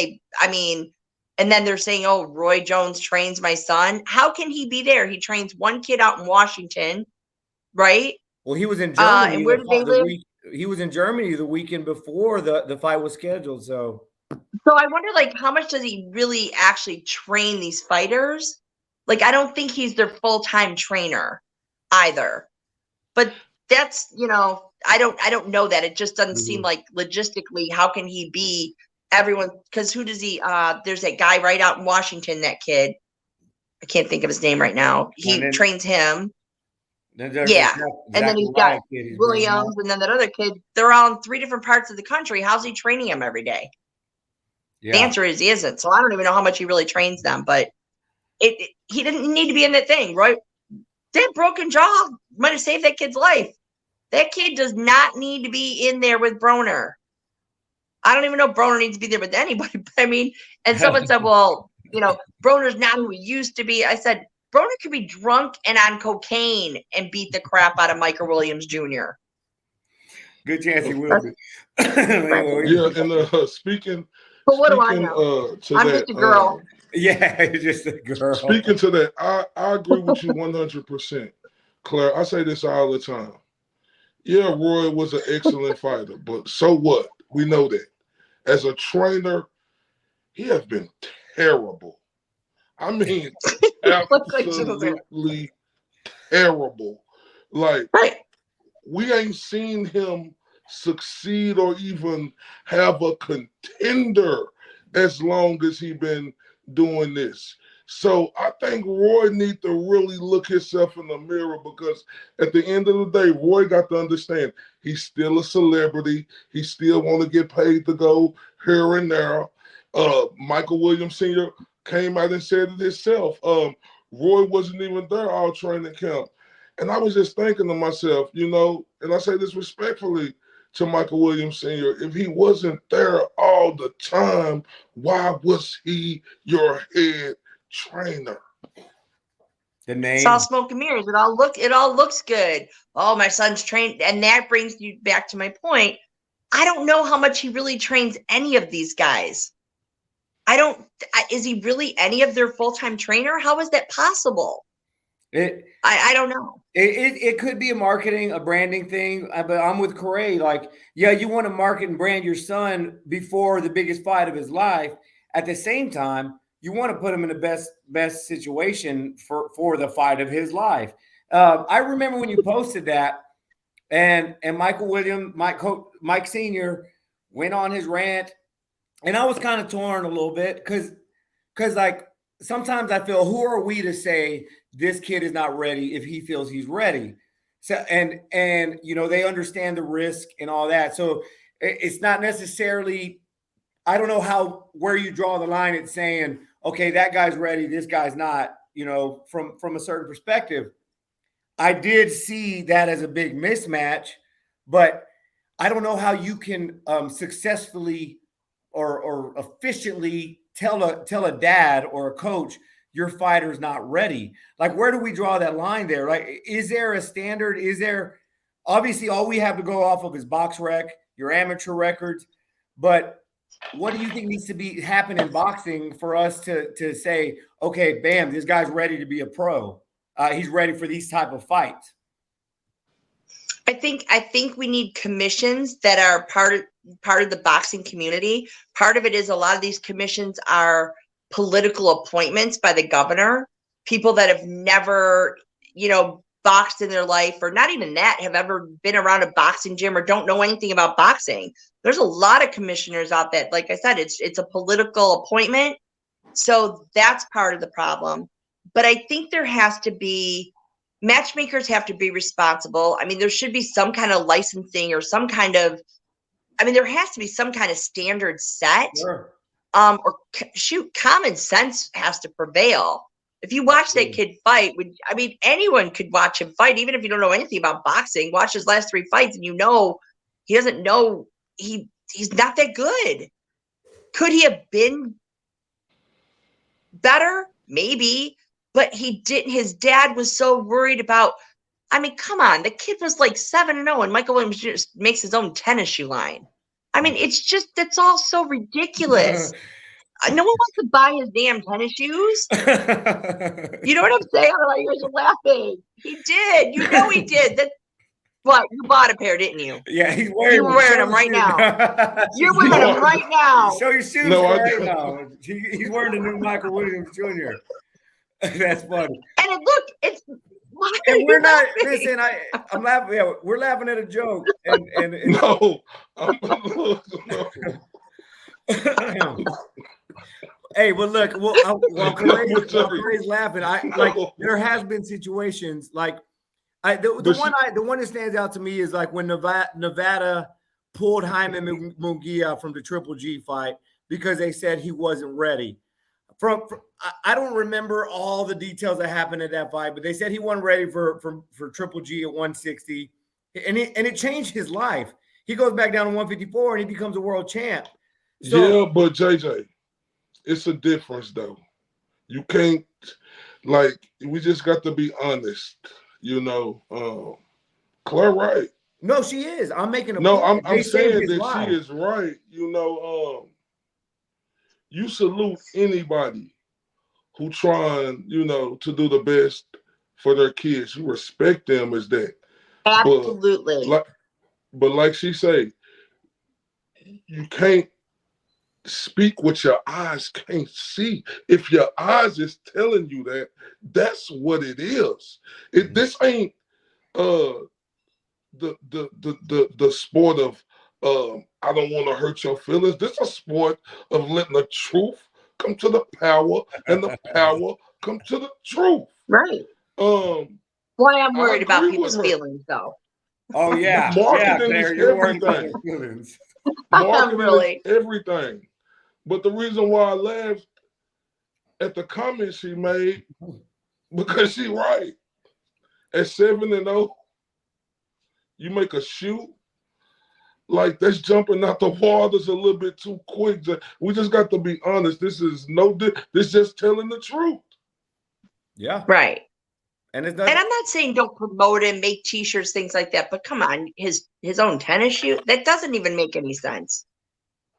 and then they're saying, oh, Roy Jones trains my son. How can he be there? He trains one kid out in Washington, right? Well, he was in Germany. And where did they live? He was in Germany the weekend before the fight was scheduled. So I wonder, like, how much does he really actually train these fighters? Like, I don't think he's their full-time trainer either. But that's, I don't know that. It just doesn't seem like logistically, how can he be everyone? Because who does he? There's that guy right out in Washington, that kid. I can't think of his name right now. He trains him. And then he's got Williams, and then that other kid. They're all in 3 different parts of the country. How's he training them every day? Yeah. The answer is he isn't. So I don't even know how much he really trains them. But he didn't need to be in that thing, right? That broken jaw might have saved that kid's life. That kid does not need to be in there with Broner. I don't even know if Broner needs to be there with anybody. But I mean, and someone said, well, Broner's not who he used to be. I said, Broner could be drunk and on cocaine and beat the crap out of Michael Williams Jr. Good chance he will be. Yeah, and speaking. But what do I know? I'm just a girl. Yeah, just a girl. Speaking to that, I agree with you 100%, Claire. I say this all the time. Yeah, Roy was an excellent fighter, but so what? We know that. As a trainer, he has been terrible. I mean, absolutely terrible. Like, we ain't seen him succeed or even have a contender as long as he been doing this. So I think Roy need to really look himself in the mirror, because at the end of the day, Roy got to understand he's still a celebrity. He still want to get paid to go here and there. Michael Williams Sr. came out and said it himself. Roy wasn't even there all training camp. And I was just thinking to myself, and I say this respectfully to Michael Williams Sr., if he wasn't there all the time, why was he your head trainer? The name. It's all smoke and mirrors. It all looks good. Oh, my son's trained. And that brings you back to my point. I don't know how much he really trains any of these guys. is he really any of their full-time trainer? How is that possible? I don't know. It could be a marketing, a branding thing, but I'm with Clare. Like, yeah, you want to market and brand your son before the biggest fight of his life. At the same time, you want to put him in the best situation for the fight of his life. I remember when you posted that, and Michael Williams, Mike Sr. went on his rant, and I was kind of torn a little bit because like sometimes I feel, who are we to say this kid is not ready if he feels he's ready? So and you know, they understand the risk and all that. So it's not necessarily, I don't know where you draw the line at saying, okay, that guy's ready, this guy's not, you know, from a certain perspective. I did see that as a big mismatch, but I don't know how you can successfully or efficiently tell a dad or a coach your fighter's not ready. Like, where do we draw that line there? Like, is there a standard? Is there, obviously all we have to go off of is box rec, your amateur records, but what do you think needs to be happen in boxing for us to say, okay, bam, this guy's ready to be a pro? He's ready for these type of fights. I think we need commissions that are part of the boxing community. Part of it is a lot of these commissions are political appointments by the governor, people that have never, you know, boxed in their life, or not even that, have ever been around a boxing gym or don't know anything about boxing. There's a lot of commissioners out there. Like I said, it's a political appointment. So that's part of the problem. But I think there has to be, matchmakers have to be responsible. I mean, there should be some kind of licensing or some kind of, I mean, there has to be some kind of standard set. Sure. Or shoot, common sense has to prevail. If you watch that kid fight, I mean, anyone could watch him fight, even if you don't know anything about boxing. Watch his last 3 fights, and you know he doesn't know, he's not that good. Could he have been better? Maybe, but he didn't. His dad was so worried about. I mean, come on, the kid was like 7-0, and Michael Williams just makes his own tennis shoe line. I mean, it's just, that's all so ridiculous. No one wants to buy his damn tennis shoes. You know what I'm saying? Like, you're laughing. He did. You know he did. That. What? You bought a pair, didn't you? Yeah, he's wearing. You're wearing them right now. You're wearing them right now. Show your shoes right now. He's wearing the new Michael Williams Jr. That's funny. And it's. And we're not. Listen, I'm laughing. Yeah, we're laughing at a joke. And No. Hey, well, look. While Clare's laughing, there has been situations like the one that stands out to me is like when Nevada pulled Jaime Munguia from the Triple G fight because they said he wasn't ready. I don't remember all the details that happened at that fight, but they said he wasn't ready for Triple G at 160, and it changed his life. He goes back down to 154 and he becomes a world champ. So, yeah, but JJ, it's a difference though. You can't, like, we just got to be honest. You know, Clare right. No, she is. I'm making a no. point. I'm saying that she is right. You know, you salute anybody who trying, you know, to do the best for their kids. You respect them as that. Absolutely. But like she say, you can't speak what your eyes can't see. If your eyes is telling you that, that's what it is. This ain't the sport of I don't want to hurt your feelings. This is a sport of letting the truth come to the power and the power come to the truth. Right. Why I'm worried about people's feelings though. Oh yeah. Marketing is everything. Marketing is everything. But the reason why I laughed at the comments she made, because she right. At 7-0, you make a shoe. Like, that's jumping out the waters a little bit too quick. We just got to be honest. This is this just telling the truth. Yeah. Right. And I'm not saying don't promote him, make t-shirts, things like that, but come on, his own tennis shoe, that doesn't even make any sense.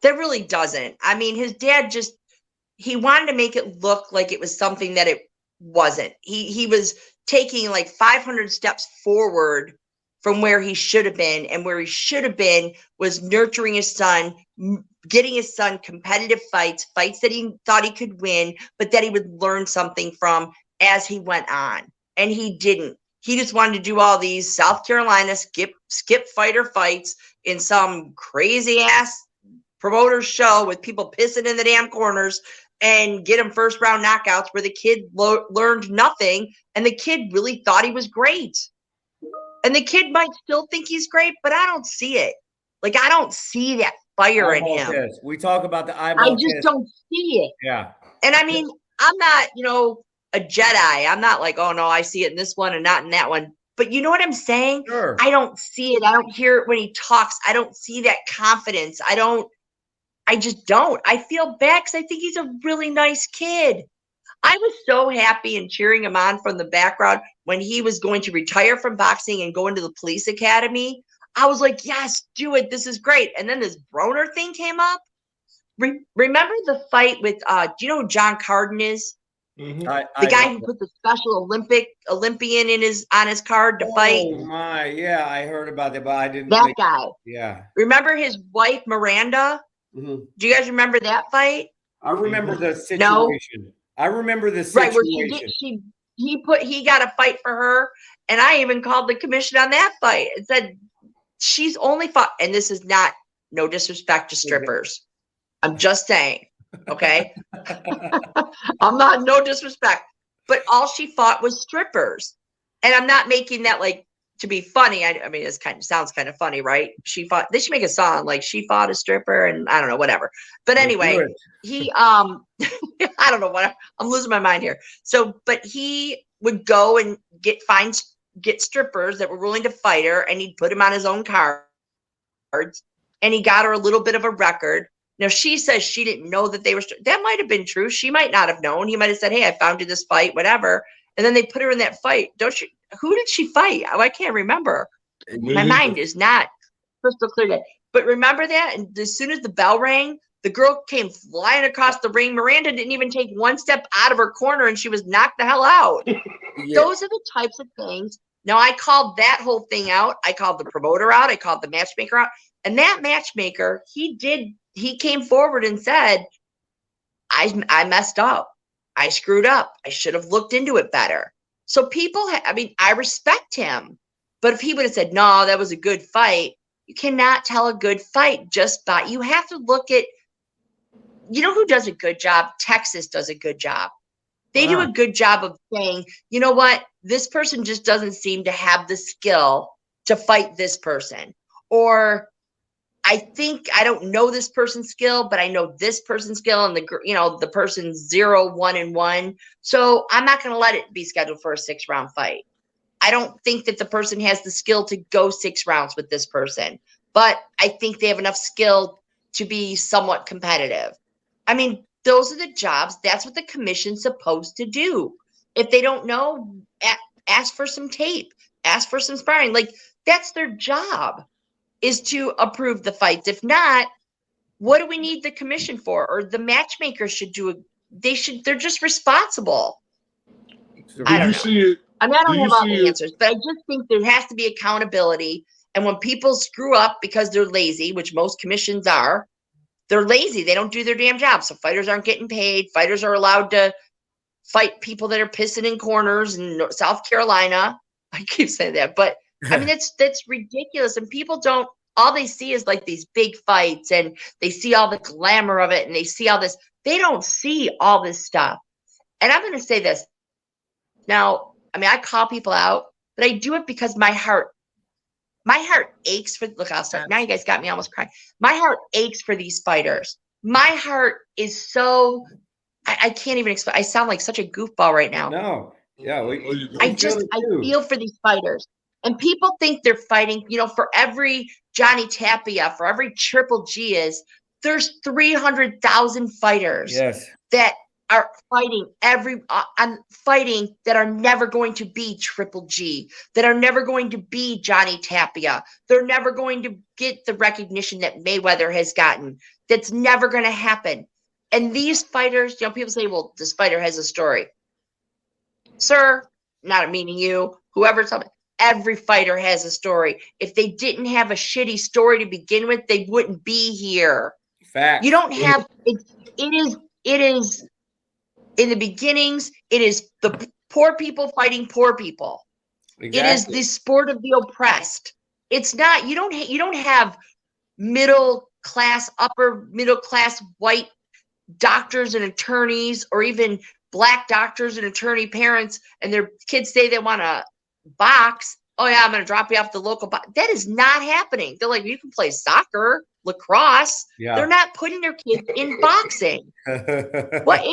That really doesn't. I mean, his dad just he wanted to make it look like it was something that it wasn't. He was taking like 500 steps forward from where he should have been, and where he should have been was nurturing his son, getting his son competitive fights that he thought he could win, but that he would learn something from as he went on. And he didn't. He just wanted to do all these South Carolina skip fighter fights in some crazy ass promoter show with people pissing in the damn corners and get him first round knockouts where the kid learned nothing, and the kid really thought he was great. And the kid might still think he's great, but I don't see it. Like, I don't see that fire in him. Test. We talk about the eyeball I just test. don't see it. Yeah. And I mean, I'm not, a Jedi. I'm not like, oh no, I see it in this one and not in that one. But you know what I'm saying? Sure. I don't see it. I don't hear it when he talks. I don't see that confidence. I just don't. I feel bad because I think he's a really nice kid. I was so happy and cheering him on from the background when he was going to retire from boxing and go into the police academy. I was like, yes, do it. This is great. And then this Broner thing came up. Remember the fight with, do you know who John Carden is? Mm-hmm. The guy who put the Special Olympian on his card to fight. Oh my, yeah, I heard about that, but I didn't. That guy. Yeah. Remember his wife Miranda? Mm-hmm. Do you guys remember that fight? I remember the situation. No. I remember the situation. Right, where he got a fight for her, and I even called the commission on that fight and said she's only fought, and this is not no disrespect to strippers. I'm just saying, okay? I'm not no disrespect, but all she fought was strippers. And I'm not making that like to be funny. I mean, it's sounds kind of funny, right? They should make a song like she fought a stripper and I don't know, whatever. But anyway, he I don't know what I'm losing my mind here. So, but he would go and get strippers that were willing to fight her, and he'd put him on his own cards, and he got her a little bit of a record. Now, she says she didn't know that they were, that might have been true. She might not have known. He might have said, hey, I found you this fight, whatever. And then they put her in that fight. Who did she fight? Oh, I can't remember. My mind is not crystal clear yet. But remember that? And as soon as the bell rang, the girl came flying across the ring. Miranda didn't even take one step out of her corner, and she was knocked the hell out. Yeah. Those are the types of things. Now, I called that whole thing out. I called the promoter out. I called the matchmaker out. And that matchmaker, he came forward and said, I messed up. I screwed up. I should have looked into it better. So I respect him. But if he would have said, no, that was a good fight, you cannot tell a good fight just by, you have to look at, who does a good job? Texas does a good job. They do a good job of saying, you know what? This person just doesn't seem to have the skill to fight this person. Or I think I don't know this person's skill, but I know this person's skill, and the person's 0, 1, and 1. So I'm not going to let it be scheduled for a 6-round fight. I don't think that the person has the skill to go 6 rounds with this person, but I think they have enough skill to be somewhat competitive. I mean, those are the jobs. That's what the commission's supposed to do. If they don't know, ask for some tape, ask for some sparring. Like, that's their job, is to approve the fights. If not, what do we need the commission for? Or the matchmakers should do it. They're just responsible. I don't know. I don't have all the answers, but I just think there has to be accountability. And when people screw up because they're lazy, which most commissions are, they're lazy. They don't do their damn job. So fighters aren't getting paid. Fighters are allowed to fight people that are pissing in corners in South Carolina. I keep saying that, but I mean, that's ridiculous. And people all they see is like these big fights, and they see all the glamour of it, and they see all this. They don't see all this stuff. And I'm going to say this. Now, I mean, I call people out, but I do it because my heart aches for, look, I'll start. Now you guys got me almost crying. My heart aches for these fighters. My heart is so, I can't even explain. I sound like such a goofball right now. No. Yeah. I feel for these fighters. And people think they're fighting, for every Johnny Tapia, for every Triple G there's 300,000 fighters that are fighting fighting that are never going to be Triple G, that are never going to be Johnny Tapia. They're never going to get the recognition that Mayweather has gotten. That's never going to happen. And these fighters, people say, well, this fighter has a story. Sir, not meaning you, whoever's up, every fighter has a story. If they didn't have a shitty story to begin with, they wouldn't be here. Fact. You don't have it is in the beginnings, it is the poor people fighting poor people. Exactly. It is the sport of the oppressed. It's not, you don't have middle class, upper middle class white doctors and attorneys, or even black doctors and attorney parents, and their kids say they want to box. Oh yeah, I'm going to drop you off the local box. That is not happening. They're like, you can play soccer, lacrosse. Yeah. They're not putting their kids in boxing. What?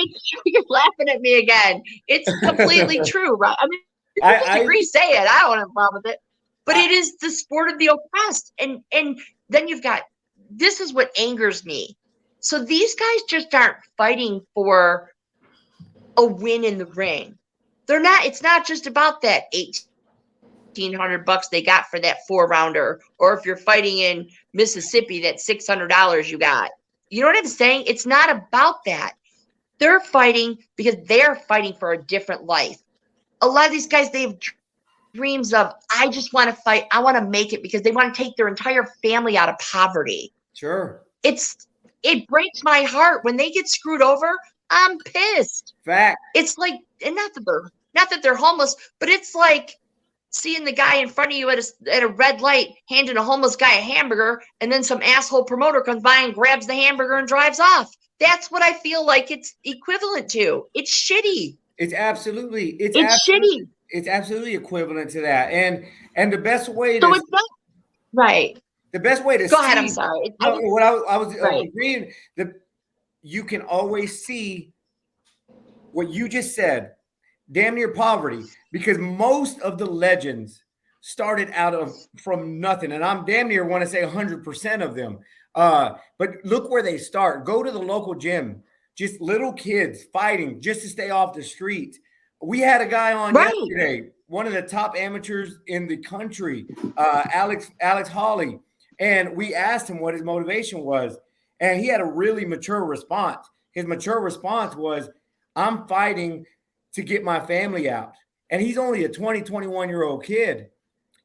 You're laughing at me again. It's completely true, right? I mean, I disagree, say it. I don't have a problem with it. But it is the sport of the oppressed. And then you've got, this is what angers me. So these guys just aren't fighting for a win in the ring. They're not, it's not just about that $1,800 they got for that 4-rounder, or if you're fighting in Mississippi, that $600 you got. You know what I'm saying? It's not about that. They're fighting because they're fighting for a different life. A lot of these guys, they have dreams of, I just want to fight. I want to make it, because they want to take their entire family out of poverty. Sure. It breaks my heart when they get screwed over. I'm pissed. Fact. It's like, and not that they're homeless, but it's like seeing the guy in front of you at a red light handing a homeless guy a hamburger, and then some asshole promoter comes by and grabs the hamburger and drives off. That's what I feel like it's equivalent to. It's shitty. It's absolutely shitty. It's absolutely equivalent to that. And the best way to, it's not right. The best way to go ahead. I'm sorry. I was agreeing that you can always see what you just said, damn near poverty, because most of the legends started out from nothing, and I'm damn near want to say 100% of them. But look where they start. Go to the local gym, just little kids fighting just to stay off the streets. We had a guy on yesterday, one of the top amateurs in the country, Alex Hawley. And we asked him what his motivation was, and he had a really mature response. His mature response was, I'm fighting to get my family out. And he's only a 21-year-old kid.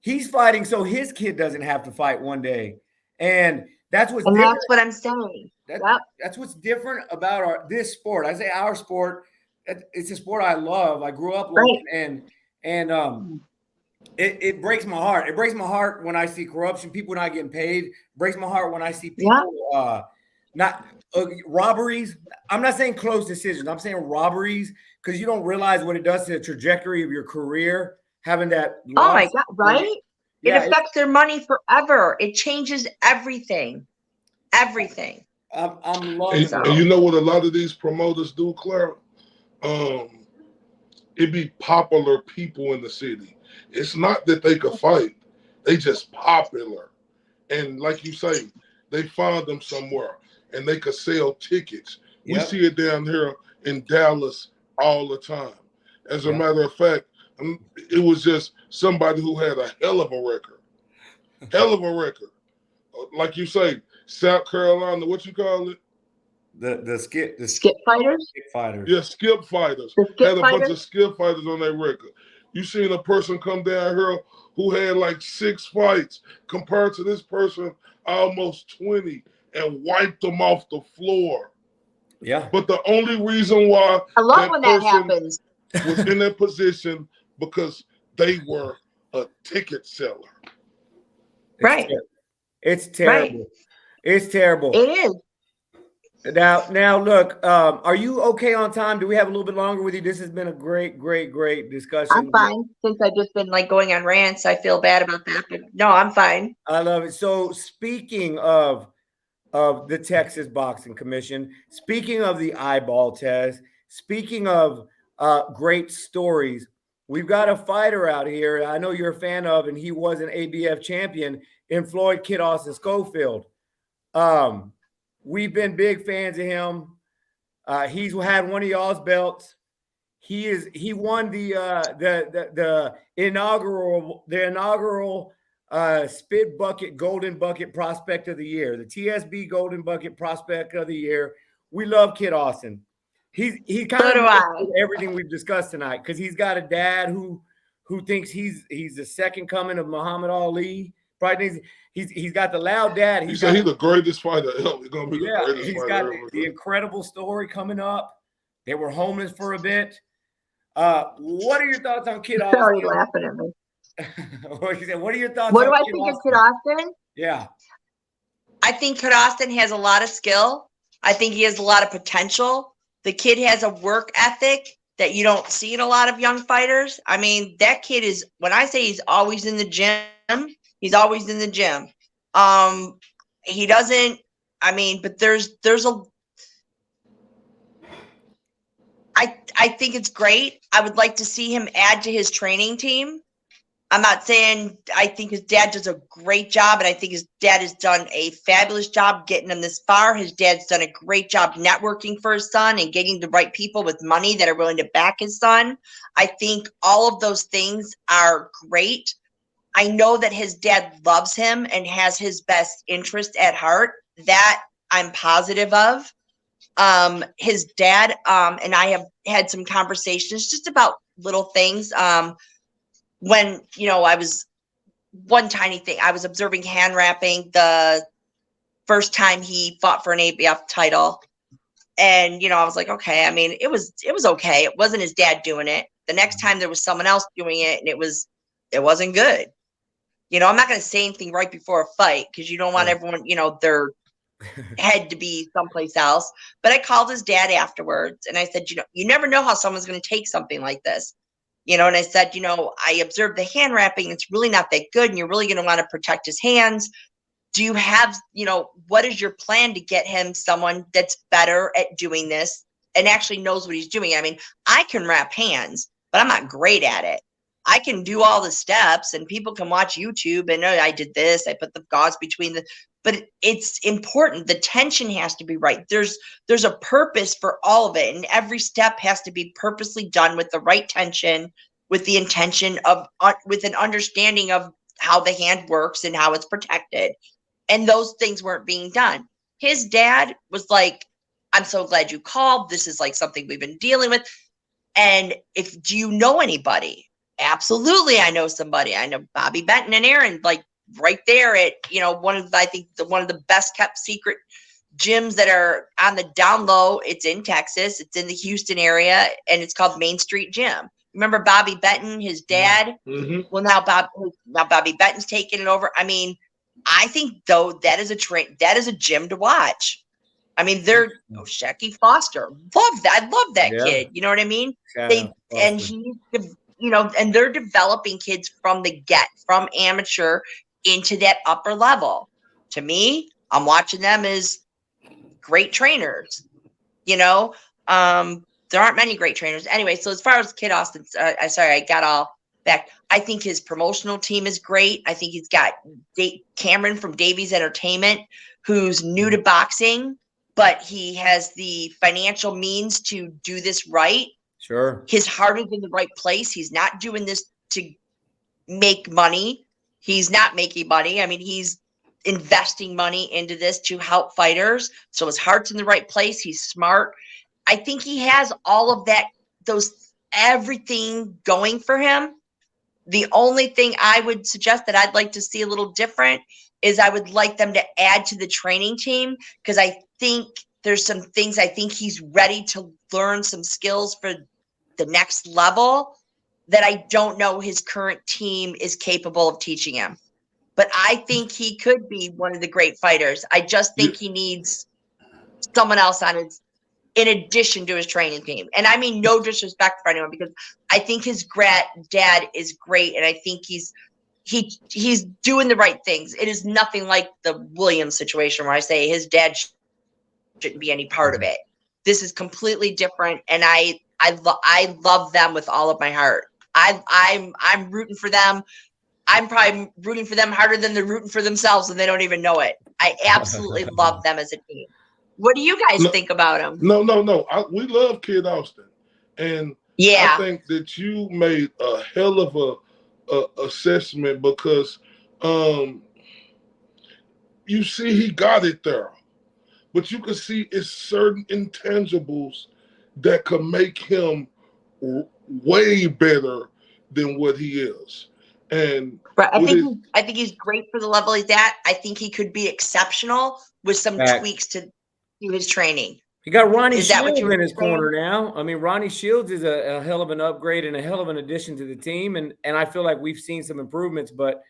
He's fighting so his kid doesn't have to fight one day. And that's what's different. That's what I'm saying. That's what's different about this sport. I say our sport. It's a sport I love. I grew up loving, and it breaks my heart. It breaks my heart when I see corruption, people not getting paid. It breaks my heart when I see people not robberies. I'm not saying close decisions. I'm saying robberies, because you don't realize what it does to the trajectory of your career, having that. Oh my God, right? It affects their money forever. It changes everything. Everything. I'm loving it. And you know what a lot of these promoters do, Claire? It be popular people in the city. It's not that they could fight. They just popular. And like you say, they find them somewhere and they could sell tickets. Yep. We see it down here in Dallas all the time. As a matter of fact, it was just somebody who had a hell of a record. Hell of a record. Like you say, South Carolina, what you call it? The skip fighters? Skip fighters. Yeah, skip fighters. Had a bunch of skip fighters on their record. You seen a person come down here who had like 6 fights compared to this person almost 20 and wiped them off the floor. Yeah. But the only reason why I love when that happens was in that position because they were a ticket seller. Right. It's terrible. Right. It's terrible. It is. Now, look, are you okay on time? Do we have a little bit longer with you? This has been a great discussion. I'm fine. Since I've just been like going on rants, I feel bad about that, but no, I'm fine. I love it. So speaking of the Texas Boxing Commission, speaking of the eyeball test, speaking of great stories, we've got a fighter out here I know you're a fan of, and he was an ABF champion in Floyd Kid Austin Schofield. We've been big fans of him. He's had one of y'all's belts. He won the inaugural Spit Bucket Golden Bucket Prospect of the Year, the TSB Golden Bucket Prospect of the Year, we love Kid Austin. He kind So do I. of everything we've discussed tonight because he's got a dad who thinks he's the second coming of Muhammad Ali. Probably thinks he's got the loud dad. He said he's the greatest fighter ever. He's gonna be the greatest he's fighter got ever. the incredible story coming up. They were homeless for a bit. What are your thoughts on Kid Austin? Sorry, laughing at me. What are your thoughts? What on do I Kid think of Austin? Kid Austin? Yeah. I think Kid Austin has a lot of skill. I think he has a lot of potential. The kid has a work ethic that you don't see in a lot of young fighters. I mean, that kid is, when I say he's always in the gym, he's always in the gym. He doesn't, I mean, but there's a, I think it's great. I would like to see him add to his training team. I'm not saying I think his dad does a great job, and I think his dad has done a fabulous job getting him this far. His dad's done a great job networking for his son and getting the right people with money that are willing to back his son. I think all of those things are great. I know that his dad loves him and has his best interest at heart. That I'm positive of. His dad and I have had some conversations just about little things. When, I was one tiny thing, I was observing hand wrapping the first time he fought for an ABF title. And, I was like, okay, I mean, it was okay. It wasn't his dad doing it. The next time there was someone else doing it and it wasn't good. I'm not going to say anything right before a fight because you don't want everyone, their head to be someplace else. But I called his dad afterwards and I said, you never know how someone's going to take something like this. And I said, I observed the hand wrapping. It's really not that good. And you're really going to want to protect his hands. Do you have, what is your plan to get him someone that's better at doing this and actually knows what he's doing? I mean, I can wrap hands, but I'm not great at it. I can do all the steps and people can watch YouTube and I did this. I put the gauze between but it's important. The tension has to be right. There's a purpose for all of it. And every step has to be purposely done with the right tension, with the intention of, with an understanding of how the hand works and how it's protected. And those things weren't being done. His dad was like, I'm so glad you called. This is like something we've been dealing with. And do you know anybody? Absolutely. I know somebody. I know Bobby Benton and Aaron, like right there at, one of the best kept secret gyms that are on the down low. It's in Texas. It's in the Houston area and it's called Main Street Gym. Remember Bobby Benton, his dad? Mm-hmm. Well, now Bobby Benton's taking it over. I mean, I think though that is a gym to watch. I mean, they're Shecky Foster. Love that. I love that kid. You know what I mean? And they're developing kids from amateur into that upper level. To me, I'm watching them as great trainers. There aren't many great trainers. Anyway, so as far as Kid Austin, I got all back. I think his promotional team is great. I think he's got Cameron from Davies Entertainment, who's new to boxing, but he has the financial means to do this right. Sure. His heart is in the right place. He's not doing this to make money. He's not making money. I mean, he's investing money into this to help fighters. So his heart's in the right place. He's smart. I think he has all of that, everything going for him. The only thing I would suggest that I'd like to see a little different is I would like them to add to the training team because I think there's some things I think he's ready to learn some skills for the next level that I don't know his current team is capable of teaching him. But I think he could be one of the great fighters. I just think he needs someone else in addition to his training team. And I mean, no disrespect for anyone because I think his dad is great. And I think he's doing the right things. It is nothing like the Williams situation where I say his dad shouldn't be any part of it. This is completely different. And I love them with all of my heart. I'm rooting for them. I'm probably rooting for them harder than they're rooting for themselves and they don't even know it. I absolutely love them as a team. What do you guys think about him? No. We love Kid Austin. And I think that you made a hell of a assessment because you see he got it there. but you can see it's certain intangibles that could make him way better than what he is. And Right. with his, I think he's great for the level he's at. I think he could be exceptional with some tweaks to his training. You got Ronnie Is that what Shields you were in his saying? corner now. I mean, Ronnie Shields is a hell of an upgrade and a hell of an addition to the team, and I feel like we've seen some improvements. But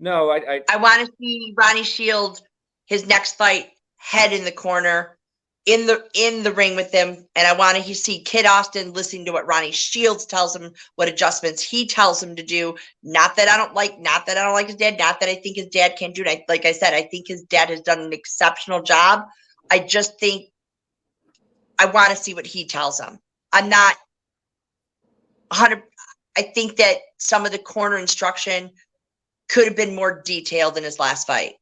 no, I want to see Ronnie Shields, his next fight, head in the corner, in the ring with them, and I want to see Kid Austin listening to what Ronnie Shields tells him, what adjustments he tells him to do. Not that I don't like his dad. Not that I think his dad can't do it. Like I said, I think his dad has done an exceptional job. I just think I want to see what he tells him. I'm not 100. I think that some of the corner instruction could have been more detailed in his last fight.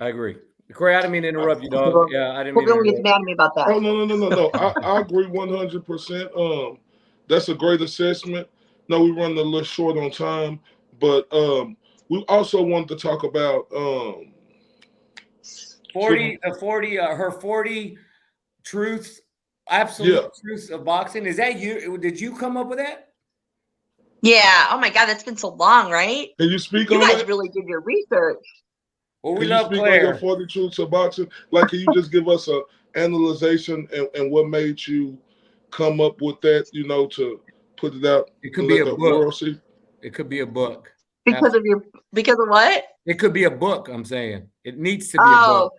I agree. Corey, I didn't mean to interrupt you, dog. Yeah, I didn't mean to Don't get mad at me about that. oh no. I agree 100%. That's a great assessment. No, we run a little short on time, but we also wanted to talk about 40 her 40 truths, absolute truths of boxing. Is that you? Did you come up with that? Yeah. Oh my God, that's been so long, right? Can you speak You on guys that? really did your research. Well, we Can you love speak on Clare. your 40 truths of boxing? Like, can you just give us a analyzation and what made you come up with that, to put it out? It could be a the book. world see? It could be a book. Because of what? It could be a book, I'm saying. It needs to be a book.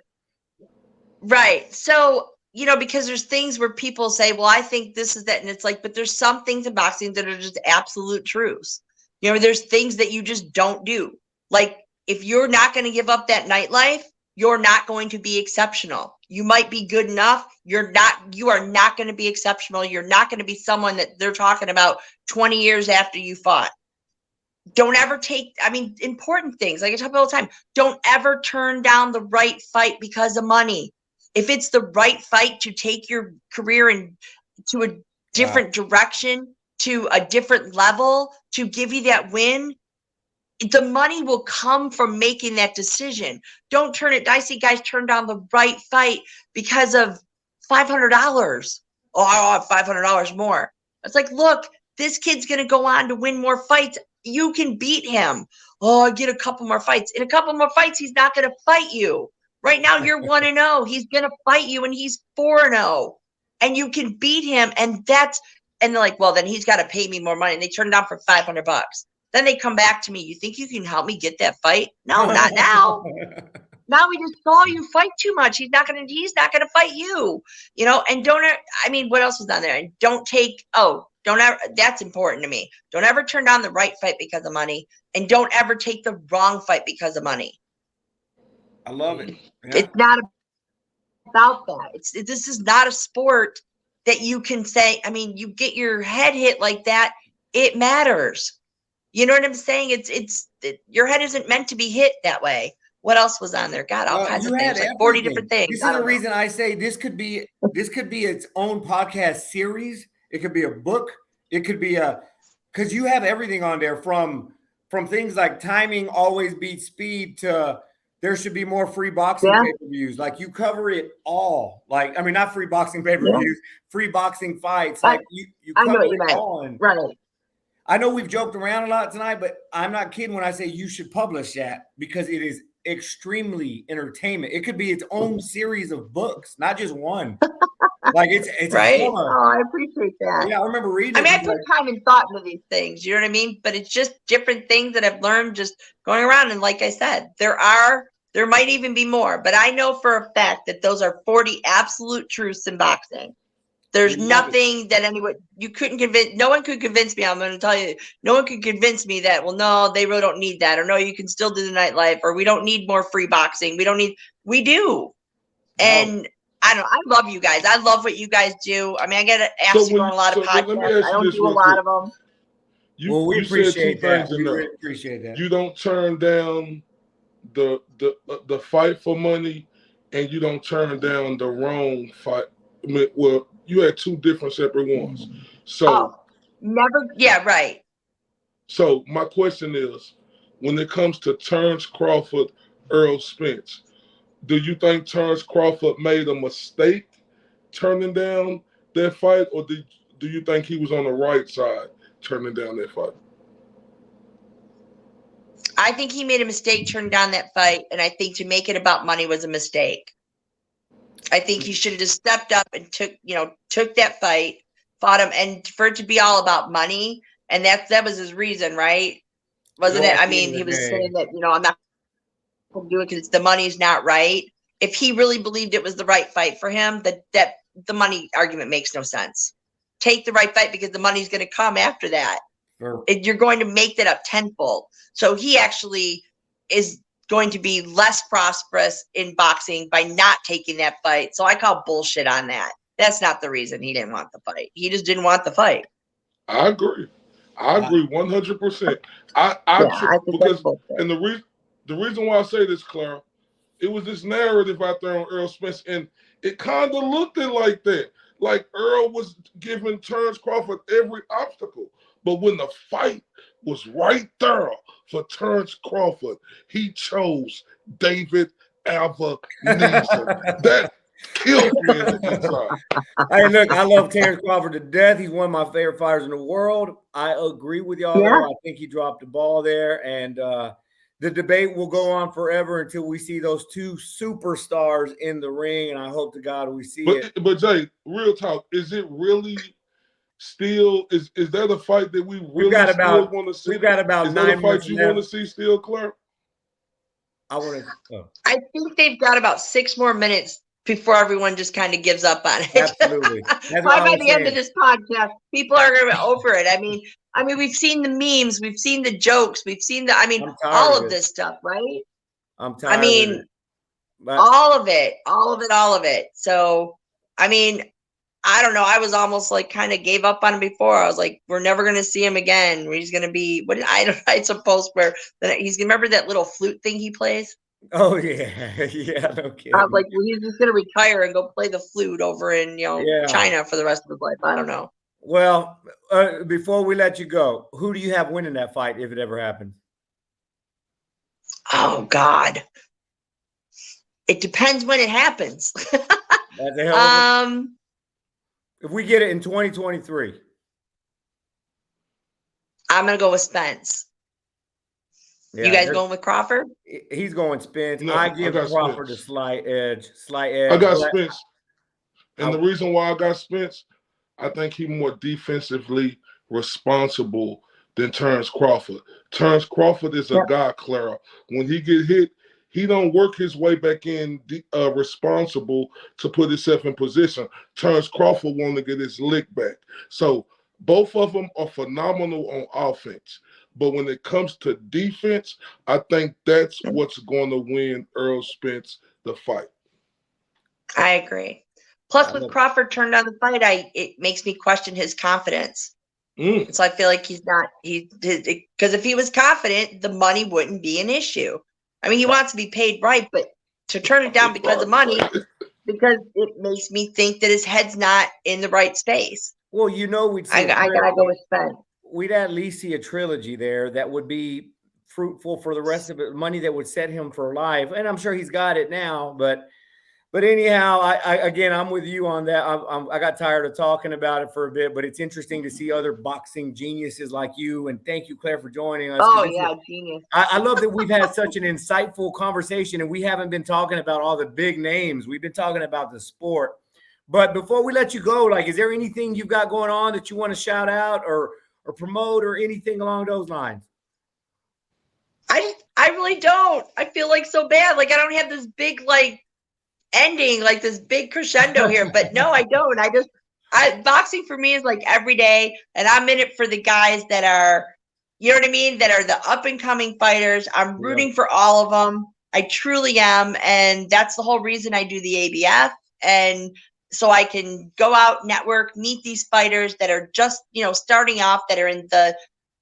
Right. So, because there's things where people say, well, I think this is that. And it's like, but there's some things in boxing that are just absolute truths. There's things that you just don't do. Like, if you're not going to give up that nightlife, you're not going to be exceptional. You might be good enough. You are not going to be exceptional. You're not going to be someone that they're talking about 20 years after you fought. Don't ever important things. Like I tell people all the time, don't ever turn down the right fight because of money. If it's the right fight to take your career to a different direction, to a different level, to give you that win, the money will come from making that decision. Don't turn it. I see guys turn down the right fight because of $500. Oh, I want $500 more. It's like, look, this kid's going to go on to win more fights. You can beat him. Oh, I get a couple more fights. In a couple more fights, he's not going to fight you. Right now, you're 1-0. He's going to fight you, and he's 4-0. And you can beat him. And they're like, well, then he's got to pay me more money. And they turn it down for $500. Then they come back to me. You think you can help me get that fight? No, not now. Now we just saw you fight too much. He's not gonna fight you. And what else was on there? And don't ever, that's important to me. Don't ever turn down the right fight because of money. And don't ever take the wrong fight because of money. I love it. Yeah. It's not about that. This is not a sport that you can say, you get your head hit like that. It matters. You know what I'm saying? Your head isn't meant to be hit that way. What else was on there? God, all kinds of things, like 40 different things. This is the reason I say this could be its own podcast series. It could be a book. It could be because you have everything on there from things like timing always beats speed to there should be more free boxing pay-per-views. Like you cover it all. Like, not free boxing pay-per-views, free boxing fights. Like you cover it all. Right. I know we've joked around a lot tonight, but I'm not kidding when I say you should publish that because it is extremely entertainment. It could be its own series of books, not just one. Like it's right. I appreciate that. Yeah, I remember reading. I put time and thought into these things. You know what I mean? But it's just different things that I've learned just going around. And like I said, there might even be more, but I know for a fact that those are 40 absolute truths in boxing. There's nothing that no one could convince me. I'm going to tell you, no one could convince me that, well, no, they really don't need that. Or no, you can still do the nightlife, or we don't need more free boxing. We do. And I love you guys. I love what you guys do. I get asked to go on a lot of podcasts. I don't do a lot of them. We appreciate that. We really appreciate that. You don't turn down the fight for money, and you don't turn down the wrong fight. You had two different separate ones. So never. Yeah, right. So my question is, when it comes to Terrence Crawford, Earl Spence, Do you think Terrence Crawford made a mistake turning down that fight, or do you think he was on the right side turning down that fight? I think he made a mistake turning down that fight, and I think to make it about money was a mistake. I think he should have just stepped up and took that fight, fought him, and for it to be all about money, and that was his reason, right? Wasn't it? I mean, he was saying that, I'm not going to do it because the money's not right. If he really believed it was the right fight for him, that the money argument makes no sense. Take the right fight because the money's going to come after that. Sure. You're going to make that up tenfold. So he actually is going to be less prosperous in boxing by not taking that fight. So I call bullshit on that. That's not the reason he didn't want the fight. He just didn't want the fight. I agree. I agree 100%. I think because and the reason why I say this, Clare, it was this narrative out there on Earl Spence, and it kind of looked like that. Like Earl was giving Terrence Crawford every obstacle. But when the fight was right there for Terrence Crawford, he chose David Alva Neeson. That killed me in the inside. Hey, look, I love Terrence Crawford to death. He's one of my favorite fighters in the world. I agree with y'all there. I think he dropped the ball there. And the debate will go on forever until we see those two superstars in the ring. And I hope to God we see it. But Jay, real talk, is it really still is that a fight that we really still want to see? We've got about 9 minutes. Is that a fight you want to see still, Clare? I think they've got about 6 more minutes before everyone just kind of gives up on it. Absolutely. By the end of this podcast, people are going to be over it. I mean, we've seen the memes, we've seen the jokes, we've seen all of this stuff, right? I'm tired. All of it. So, I don't know. I was almost like kind of gave up on him before. I was like, we're never going to see him again. He's going to be it's a post where he's going to remember that little flute thing he plays. Oh yeah. Yeah. No kidding. I was like, well, he's just going to retire and go play the flute over in, China for the rest of his life. I don't know. Well, before we let you go, who do you have winning that fight if it ever happens? Oh God. It depends when it happens. That's a hell if we get it in 2023, I'm going to go with Spence. Yeah, you guys going with Crawford? He's going Spence. No, I give Crawford a slight edge. I got Spence. And the reason why I got Spence, I think he's more defensively responsible than Terrence Crawford. Terrence Crawford is a guy, Clara. When he get hit, he don't work his way back in responsible to put himself in position. Terrence Crawford want to get his lick back. So both of them are phenomenal on offense. But when it comes to defense, I think that's what's going to win Earl Spence the fight. I agree. Plus, with Crawford turned down the fight, it makes me question his confidence. So I feel like because if he was confident, the money wouldn't be an issue. He wants to be paid right, but to turn it down because of money, because it makes me think that his head's not in the right space. Well, we'd see. I gotta go with Spence. We'd at least see a trilogy there that would be fruitful for the rest of it, money that would set him for life. And I'm sure he's got it now, but anyhow, I'm with you on that. I got tired of talking about it for a bit, but it's interesting to see other boxing geniuses like you. And thank you, Clare, for joining us. Oh yeah, genius. I love that we've had such an insightful conversation, and we haven't been talking about all the big names. We've been talking about the sport. But before we let you go, is there anything you've got going on that you want to shout out or promote or anything along those lines? I really don't. I feel so bad. I don't have this big ending, this big crescendo here. But no, I don't. Boxing for me is every day, and I'm in it for the guys that are, that are the up and coming fighters. I'm rooting for all of them. I truly am, and that's the whole reason I do the ABF. And so I can go out, network, meet these fighters that are just, starting off, that are in the,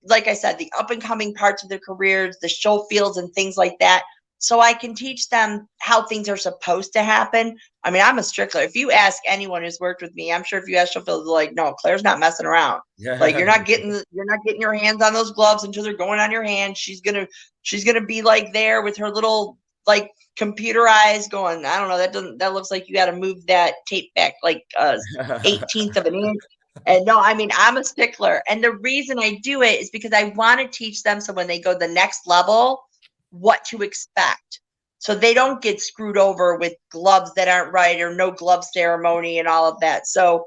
like I said, the up and coming parts of their careers, the show fields and things like that. So I can teach them how things are supposed to happen. I'm a stickler. If you ask anyone who's worked with me, I'm sure if you ask Sheffield, they're like, no, Claire's not messing around. Yeah. You're not getting your hands on those gloves until they're going on your hand. She's gonna be there with her little like computerized going, I don't know, that looks like you got to move that tape back like 1/18 of an inch. And no, I mean, I'm a stickler. And the reason I do it is because I want to teach them so when they go the next level, what to expect. So they don't get screwed over with gloves that aren't right or no glove ceremony and all of that. So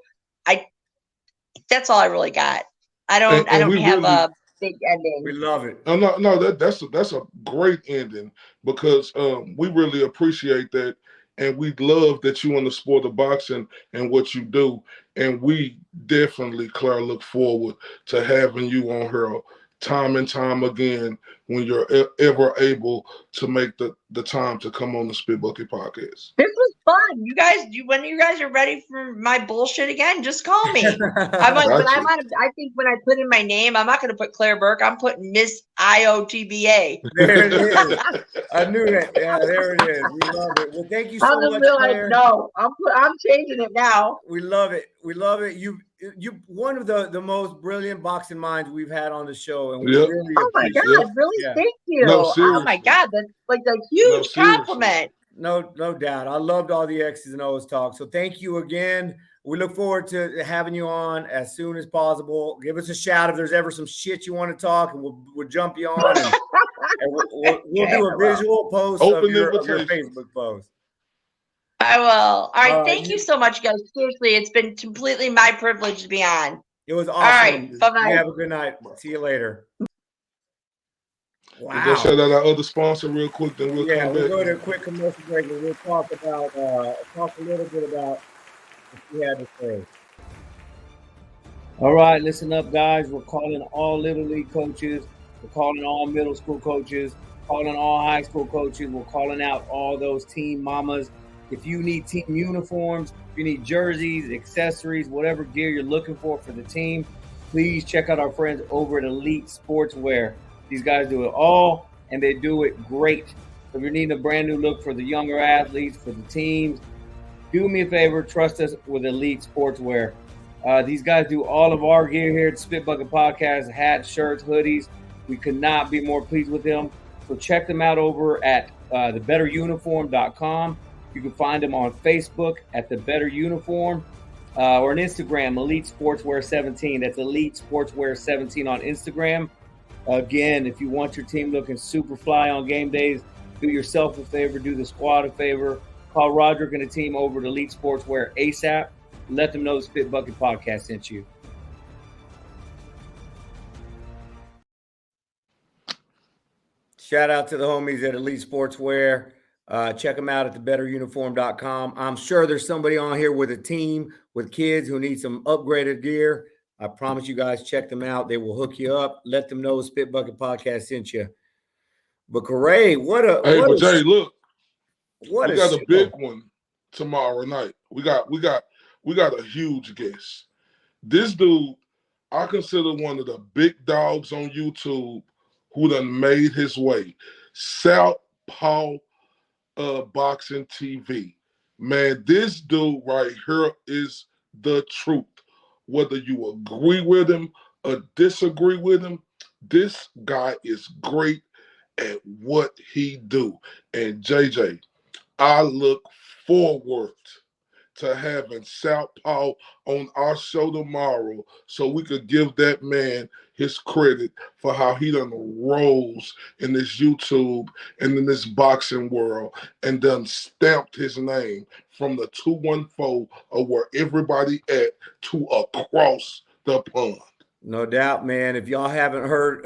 that's all I really got. I don't have a big ending. We love it. No, that's a great ending because we really appreciate that, and we love that you in the sport of boxing and what you do, and we definitely, Claire, look forward to having you on here time and time again when you're ever able to make the time to come on the Spit Bucket podcast. This was fun. You guys, when you guys are ready for my bullshit again, just call me. I think when I put in my name, I'm not going to put Clare Burke. I'm putting Miss IOTBA. There it is. I knew that. Yeah, there it is. We love it. Well, thank you so much, Claire. No, I'm changing it now. We love it. We love it. You one of the most brilliant boxing minds we've had on the show, and we really oh my God, really? Yeah. Thank you. No, oh my God, that's like a huge compliment. No doubt. I loved all the X's and O's talk. So thank you again. We look forward to having you on as soon as possible. Give us a shout if there's ever some shit you want to talk, and we'll jump you on. And we'll do a visual post of your Facebook post. I will. All right. Thank you so much, guys. Seriously, it's been completely my privilege to be on. It was awesome. All right. Bye-bye. Have a good night. See you later. Wow. We'll go shout out our other sponsor real quick, then we'll come back. We'll go to a quick commercial break and we'll talk a little bit about what you had to say. All right, listen up, guys. We're calling all Little League coaches. We're calling all middle school coaches. Calling all high school coaches. We're calling out all those team mamas. If you need team uniforms, if you need jerseys, accessories, whatever gear you're looking for the team, please check out our friends over at Elite Sportswear. These guys do it all, and they do it great. So if you're needing a brand new look for the younger athletes, for the teams, do me a favor, trust us with Elite Sportswear. These guys do all of our gear here at Spit Bucket Podcast, hats, shirts, hoodies. We could not be more pleased with them. So check them out over at thebetteruniform.com. You can find them on Facebook at The Better Uniform or on Instagram, Elite Sportswear 17. That's Elite Sportswear 17 on Instagram. Again, if you want your team looking super fly on game days, do yourself a favor, do the squad a favor. Call Roderick and the team over to Elite Sportswear ASAP. Let them know the Spit Bucket Podcast sent you. Shout out to the homies at Elite Sportswear. Check them out at thebetteruniform.com. I'm sure there's somebody on here with a team with kids who need some upgraded gear. I promise you guys, check them out. They will hook you up. Let them know the Spit Bucket Podcast sent you. But Corey, Jay, look, we got show. A big one tomorrow night. We got a huge guest. This dude, I consider one of the big dogs on YouTube who done made his way. Southpaw Boxing TV. Man, this dude right here is the truth. Whether you agree with him or disagree with him, this guy is great at what he do. And JJ, I look forward to having Southpaw on our show tomorrow so we could give that man his credit for how he done rose in this YouTube and in this boxing world and done stamped his name from the 214 of where everybody at to across the pond. No doubt, man. If y'all haven't heard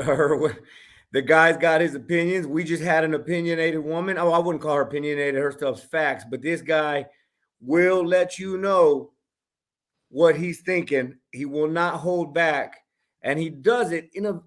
the guy's got his opinions. We just had an opinionated woman. Oh, I wouldn't call her opinionated. Her stuff's facts. But this guy will let you know what he's thinking. He will not hold back. And he does it in a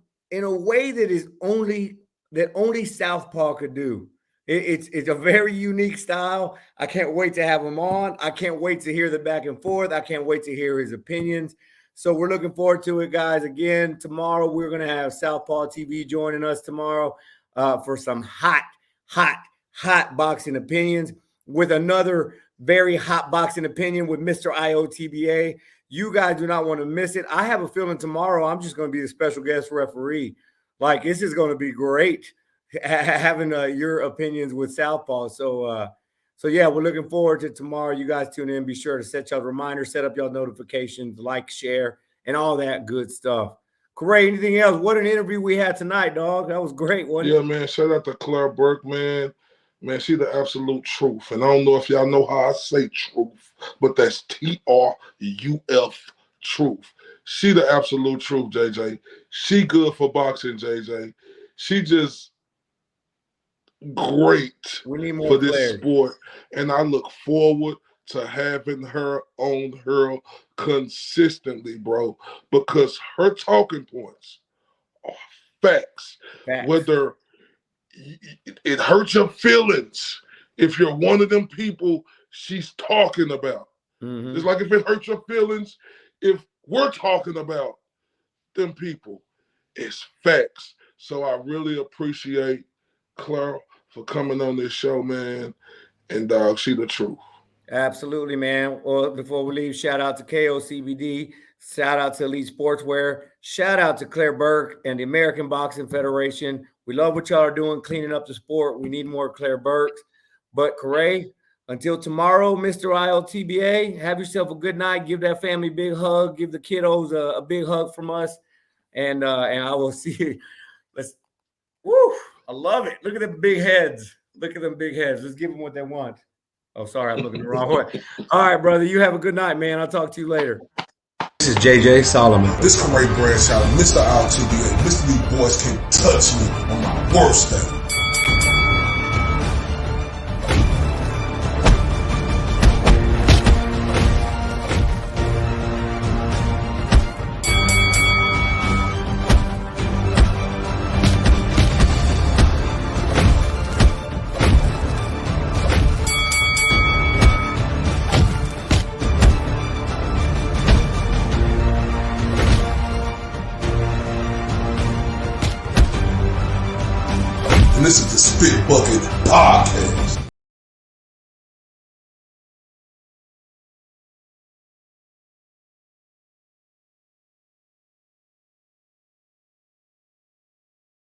way that only Southpaw could do. It's a very unique style. I can't wait to have him on. I can't wait to hear the back and forth. I can't wait to hear his opinions. So we're looking forward to it, guys. Again, tomorrow we're going to have Southpaw TV joining us tomorrow for some hot boxing opinions with another very hot boxing opinion with Mr. IOTBA. You guys do not want to miss it. I have a feeling tomorrow I'm just going to be the special guest referee. Like, this is going to be great. having your opinions with Southpaw. So yeah, we're looking forward to tomorrow. You guys tune in. Be sure to set y'all reminders, set up y'all notifications, like, share, and all that good stuff. Corey, anything else? What an interview we had tonight, dog. That was great, wasn't it? Man. Shout out to Clare Burke, man. Man, she the absolute truth. And I don't know if y'all know how I say truth, but that's TRUF, truth. She the absolute truth, JJ. She good for boxing, JJ. She just great for this sport. And I look forward to having her on her consistently, bro, because her talking points are facts. Whether it hurts your feelings if you're one of them people she's talking about. Mm-hmm. It's like if it hurts your feelings, if we're talking about them people, it's facts. So I really appreciate Clare for coming on this show, man. And she the truth. Absolutely, man. Well, before we leave, shout out to KOCBD, shout out to Elite Sportswear, shout out to Clare Burke and the American Boxing Federation. We love what y'all are doing, cleaning up the sport. We need more Clare Burks. But Corey, until tomorrow, Mr. ILTBA, have yourself a good night. Give that family a big hug. Give the kiddos a big hug from us. And I will see you. I love it. Look at them big heads. Look at them big heads. Let's give them what they want. Oh, sorry, I'm looking the wrong way. All right, brother. You have a good night, man. I'll talk to you later. This is JJ Solomon. This Corey Bradshaw, Mr. ILTBA. Mr. These boys can't touch me on my worst day. This is the Spit Bucket Podcast.